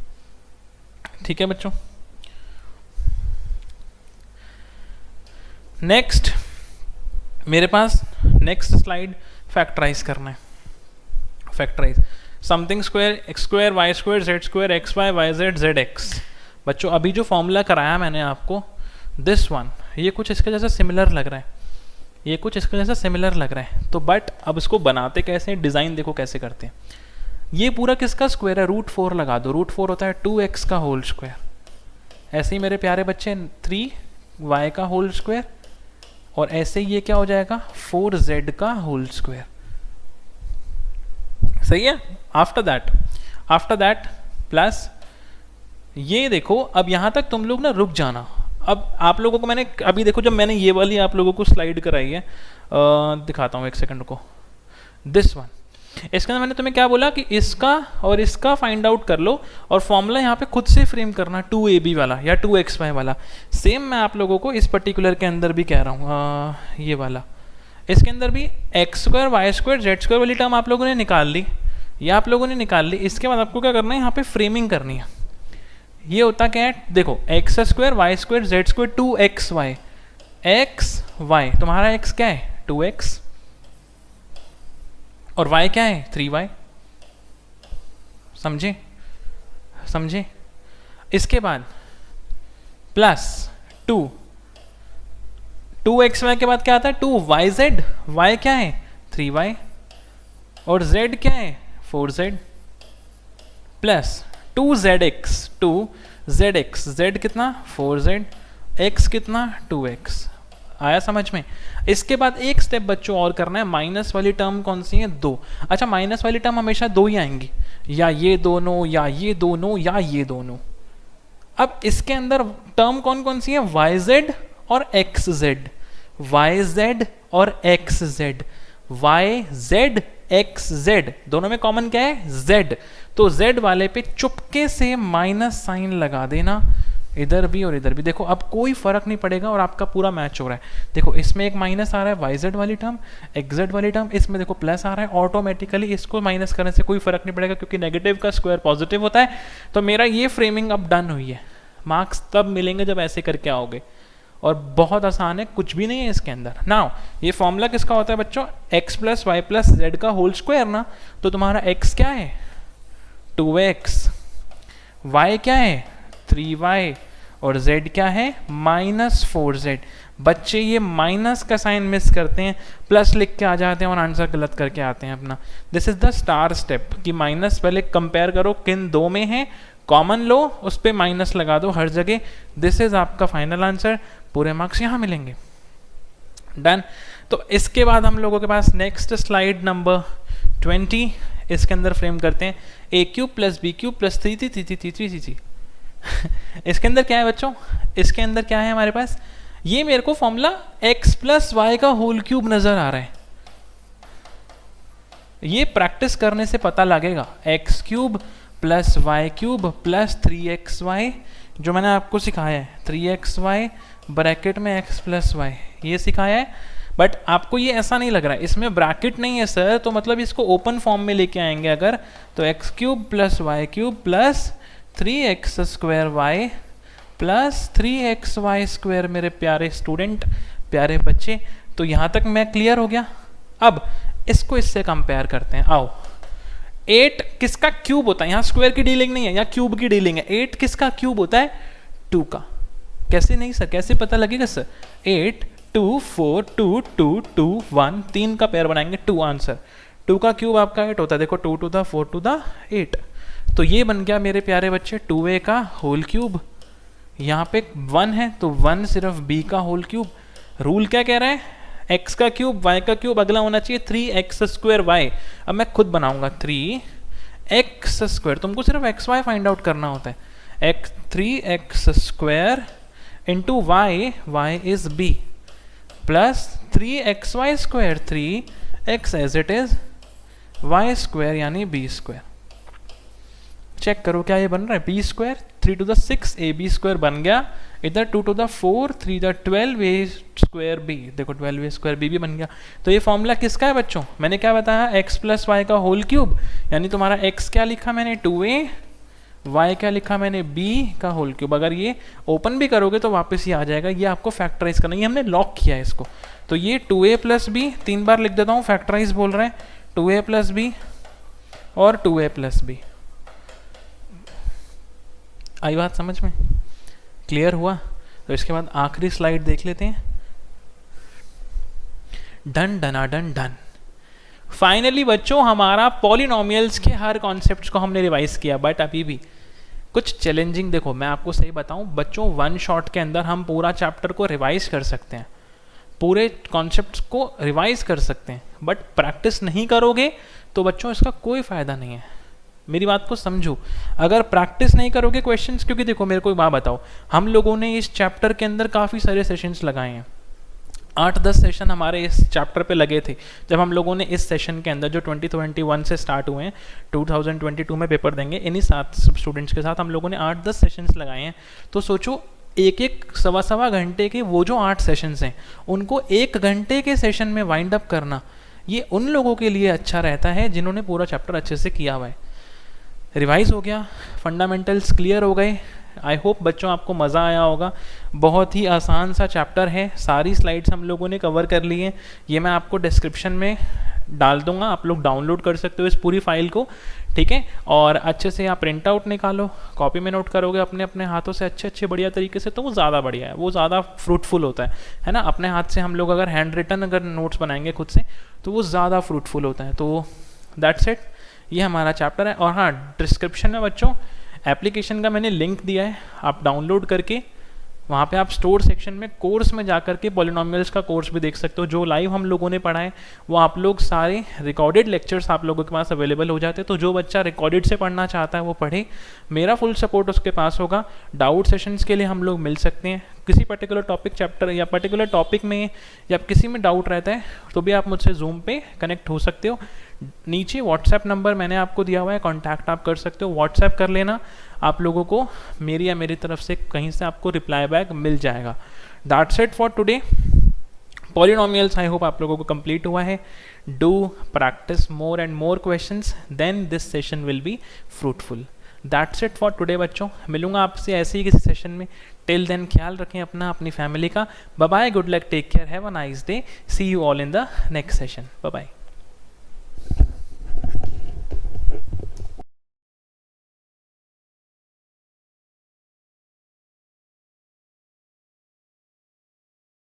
ठीक है बच्चों, नेक्स्ट मेरे पास नेक्स्ट स्लाइड फैक्टराइज करना है। Factorize something square x square y square z square x y y z z x. बच्चों अभी जो फॉर्मूला कराया मैंने आपको दिस वन, ये कुछ इसके जैसा सिमिलर लग रहा है, ये कुछ इसके जैसा सिमिलर लग रहा है। तो बट अब इसको बनाते कैसे, डिज़ाइन देखो कैसे करते हैं। ये पूरा किसका स्क्वायर है, √4 लगा दो, √4 होता है 2x का होल स्क्वायर। ऐसे ही मेरे प्यारे बच्चे 3y का होल स्क्वायर और ऐसे ही ये क्या हो जाएगा 4z का होल स्क्वायर। सही है। आफ्टर दैट प्लस ये देखो, अब यहां तक तुम लोग ना रुक जाना। अब आप लोगों को मैंने अभी देखो, जब मैंने ये वाली आप लोगों को स्लाइड कराई है, दिखाता हूँ एक सेकंड को, दिस वन, इसके अंदर मैंने तुम्हें क्या बोला कि इसका और इसका फाइंड आउट कर लो और फॉर्मूला यहाँ पे खुद से फ्रेम करना 2ab वाला या 2xy वाला। सेम मैं आप लोगों को इस पर्टिकुलर के अंदर भी कह रहा हूँ, ये वाला, इसके अंदर भी x square y square z square वाली टर्म आप लोगों ने निकाल ली, ये आप लोगों ने निकाल ली। इसके बाद आपको क्या करना है, यहाँ पे फ्रेमिंग करनी है। ये होता क्या है, देखो x square y square z square 2xy, x y, तुम्हारा एक्स क्या है 2x और y क्या है 3y। समझे। इसके बाद प्लस 2xy के बाद क्या आता है 2yz, y क्या है 3y और z क्या है 4z प्लस 2zx, z कितना 4z, x कितना 2x। आया समझ में? इसके बाद एक स्टेप बच्चों और करना है, माइनस वाली टर्म कौन सी है? 2। अच्छा, माइनस वाली टर्म हमेशा 2 ही आएंगी, या ये दोनों या ये दोनों या ये दोनों। अब इसके अंदर टर्म कौन कौन सी है? YZ और XZ, YZ और XZ, YZ XZ, दोनों में कॉमन क्या है? Z। तो Z वाले पे चुपके से माइनस साइन लगा देना, इधर भी और इधर भी। देखो अब कोई फर्क नहीं पड़ेगा और आपका पूरा मैच हो रहा है। देखो इसमें एक माइनस आ रहा है YZ वाली टर्म, XZ वाली टर्म, इसमें देखो प्लस आ रहा है, ऑटोमेटिकली इसको माइनस करने से कोई फर्क नहीं पड़ेगा क्योंकि नेगेटिव का स्क्वायर पॉजिटिव होता है। तो मेरा ये फ्रेमिंग अब डन हुई है। मार्क्स तब मिलेंगे जब ऐसे करके आओगे, और बहुत आसान है, कुछ भी नहीं है इसके अंदर। नाउ ये फॉर्मूला किसका होता है बच्चों? x plus y plus z का होल स्क्वायर ना। तो तुम्हारा x क्या है? 2x, y क्या है? 3y, और z क्या है? -4z। बच्चे ये माइनस का साइन मिस करते हैं, प्लस लिख के आ जाते हैं और आंसर गलत करके आते हैं अपना। This is the star step कि माइनस पहले कंपेयर करो किन दो में है, कॉमन लो, उस पर माइनस लगा दो हर जगह। दिस इज आपका फाइनल आंसर, पूरे मार्क्स यहाँ मिलेंगे। डन। तो इसके बाद हम लोगों के पास नेक्स्ट स्लाइड नंबर 20, इसके अंदर फ्रेम करते हैं a³ + b³ + 3c। इसके अंदर क्या है बच्चों? इसके अंदर क्या है हमारे पास? ये मेरे को फॉर्मूला x + y का होल क्यूब नजर आ रहा है। ये प्रैक्टिस करने से पता लगेगा, x³ + y³ + 3xy, जो मैंने आपको सिखाया है, 3xy ब्रैकेट में x + y, ये सिखाया है। बट आपको ये ऐसा नहीं लग रहा है, इसमें ब्रैकेट नहीं है सर, तो मतलब इसको ओपन फॉर्म में लेके आएंगे अगर, तो x³ + y³ + 3x² + 3xy²। मेरे प्यारे स्टूडेंट, प्यारे बच्चे, तो यहाँ तक मैं क्लियर हो गया। अब इसको इससे कंपेयर करते हैं। आओ, 8 किसका क्यूब होता है? यहाँ स्क्वायर की डीलिंग नहीं है, यहाँ क्यूब की डीलिंग है। 8 किसका क्यूब होता है? 2 का। कैसे नहीं सर, कैसे पता लगेगा सर? 8 2 4 2 2 2 1, 3 का पेयर बनाएंगे, 2 आंसर। 2 का क्यूब आपका 8 होता है, देखो 2 to the 4 to the 8। तो ये बन गया मेरे प्यारे बच्चे 2a का होल क्यूब। यहाँ पे 1 है तो 1 सिर्फ b का होल क्यूब। रूल क्या कह रहा है? x का क्यूब y का क्यूब अगला होना चाहिए 3x²y। अब मैं खुद बनाऊंगा 3x², तुमको सिर्फ xy फाइंड आउट करना होता है। 3x² into y is b plus 3xy², 3x as it is, y² यानी b²। चेक करो क्या ये बन रहा है? b², 3 to the 6 ab² बन गया, इधर 2 to the 4 3 the 12 a²b, देखो 12a²b भी बन गया। तो ये फॉर्मूला किसका है बच्चों? मैंने क्या बताया? x + y का होल क्यूब, यानी तुम्हारा x क्या लिखा मैंने? 2a, y क्या लिखा मैंने? b का होल क्यूब। अगर ये ओपन भी करोगे तो वापस ही आ जाएगा, ये आपको फैक्टराइज करना, ये हमने लॉक किया है इसको। तो ये 2a + b, 3 बार लिख देता हूँ, फैक्टराइज बोल रहे हैं, 2a + b और 2a + b। आई बात समझ में? क्लियर हुआ? तो इसके बाद आखिरी स्लाइड देख लेते हैं। डन डना डन डन। फाइनली बच्चों हमारा पॉलिनोमियल्स के हर कॉन्सेप्ट्स को हमने रिवाइज किया, बट अभी भी कुछ चैलेंजिंग। देखो मैं आपको सही बताऊं बच्चों, 1 शॉट के अंदर हम पूरा चैप्टर को रिवाइज कर सकते हैं, पूरे कॉन्सेप्ट्स को रिवाइज कर सकते हैं, बट प्रैक्टिस नहीं करोगे तो बच्चों इसका कोई फ़ायदा नहीं है। मेरी बात को समझो, अगर प्रैक्टिस नहीं करोगे क्वेश्चंस, क्योंकि देखो मेरे को एक बात बताओ, हम लोगों ने इस चैप्टर के अंदर काफ़ी सारे सेशंस लगाए हैं, 8-10 सेशन हमारे इस चैप्टर पे लगे थे। जब हम लोगों ने इस सेशन के अंदर जो 2021 से स्टार्ट हुए हैं, 2022 में पेपर देंगे, इन्हीं 7 स्टूडेंट्स के साथ हम लोगों ने 8-10 सेशंस लगाए हैं। तो सोचो एक सवा घंटे के वो जो 8 सेशंस हैं, उनको 1 घंटे के सेशन में वाइंड अप करना, ये उन लोगों के लिए अच्छा रहता है जिन्होंने पूरा चैप्टर अच्छे से किया हुआ है। रिवाइज हो गया, फंडामेंटल्स क्लियर हो गए। आई होप बच्चों आपको मज़ा आया होगा। बहुत ही आसान सा चैप्टर है, सारी स्लाइड्स हम लोगों ने कवर कर ली हैं। ये मैं आपको डिस्क्रिप्शन में डाल दूंगा, आप लोग डाउनलोड कर सकते हो इस पूरी फाइल को, ठीक है। और अच्छे से आप प्रिंट आउट निकालो, कॉपी में नोट करोगे अपने अपने हाथों से अच्छे बढ़िया तरीके से, तो वो ज़्यादा बढ़िया है, वो ज़्यादा फ्रूटफुल होता है ना। अपने हाथ से हम लोग अगर हैंड रिटन अगर नोट्स बनाएंगे खुद से, तो वो ज़्यादा फ्रूटफुल होता है। तो दैट्स इट, ये हमारा चैप्टर है। और हाँ, डिस्क्रिप्शन में बच्चों एप्लीकेशन का मैंने लिंक दिया है, आप डाउनलोड करके वहाँ पे आप स्टोर सेक्शन में कोर्स में जाकर के पॉलिनोमियल्स का कोर्स भी देख सकते हो। जो लाइव हम लोगों ने पढ़ा है वो आप लोग सारे रिकॉर्डेड लेक्चर्स आप लोगों के पास अवेलेबल हो जाते हैं। तो जो बच्चा रिकॉर्डेड से पढ़ना चाहता है वो पढ़े, मेरा फुल सपोर्ट उसके पास होगा। डाउट सेशंस के लिए हम लोग मिल सकते हैं। किसी पर्टिकुलर टॉपिक चैप्टर या पर्टिकुलर टॉपिक में या किसी में डाउट रहता है तो भी आप मुझसे जूम पे कनेक्ट हो सकते हो। नीचे व्हाट्सएप नंबर मैंने आपको दिया हुआ है, कॉन्टैक्ट आप कर सकते हो, व्हाट्सएप कर लेना। आप लोगों को मेरी या मेरी तरफ से कहीं से आपको रिप्लाई बैक मिल जाएगा। That's it for today. Polynomials I hope आप लोगों को कंप्लीट हुआ है। Do practice more and more questions, then this session will be fruitful. That's it for today बच्चों। मिलूंगा आपसे ऐसे ही किसी सेशन में। टिल देन ख्याल रखें अपना, अपनी फैमिली का। Bye bye, good luck, take care, have a nice day, see you all in the next session. Bye bye.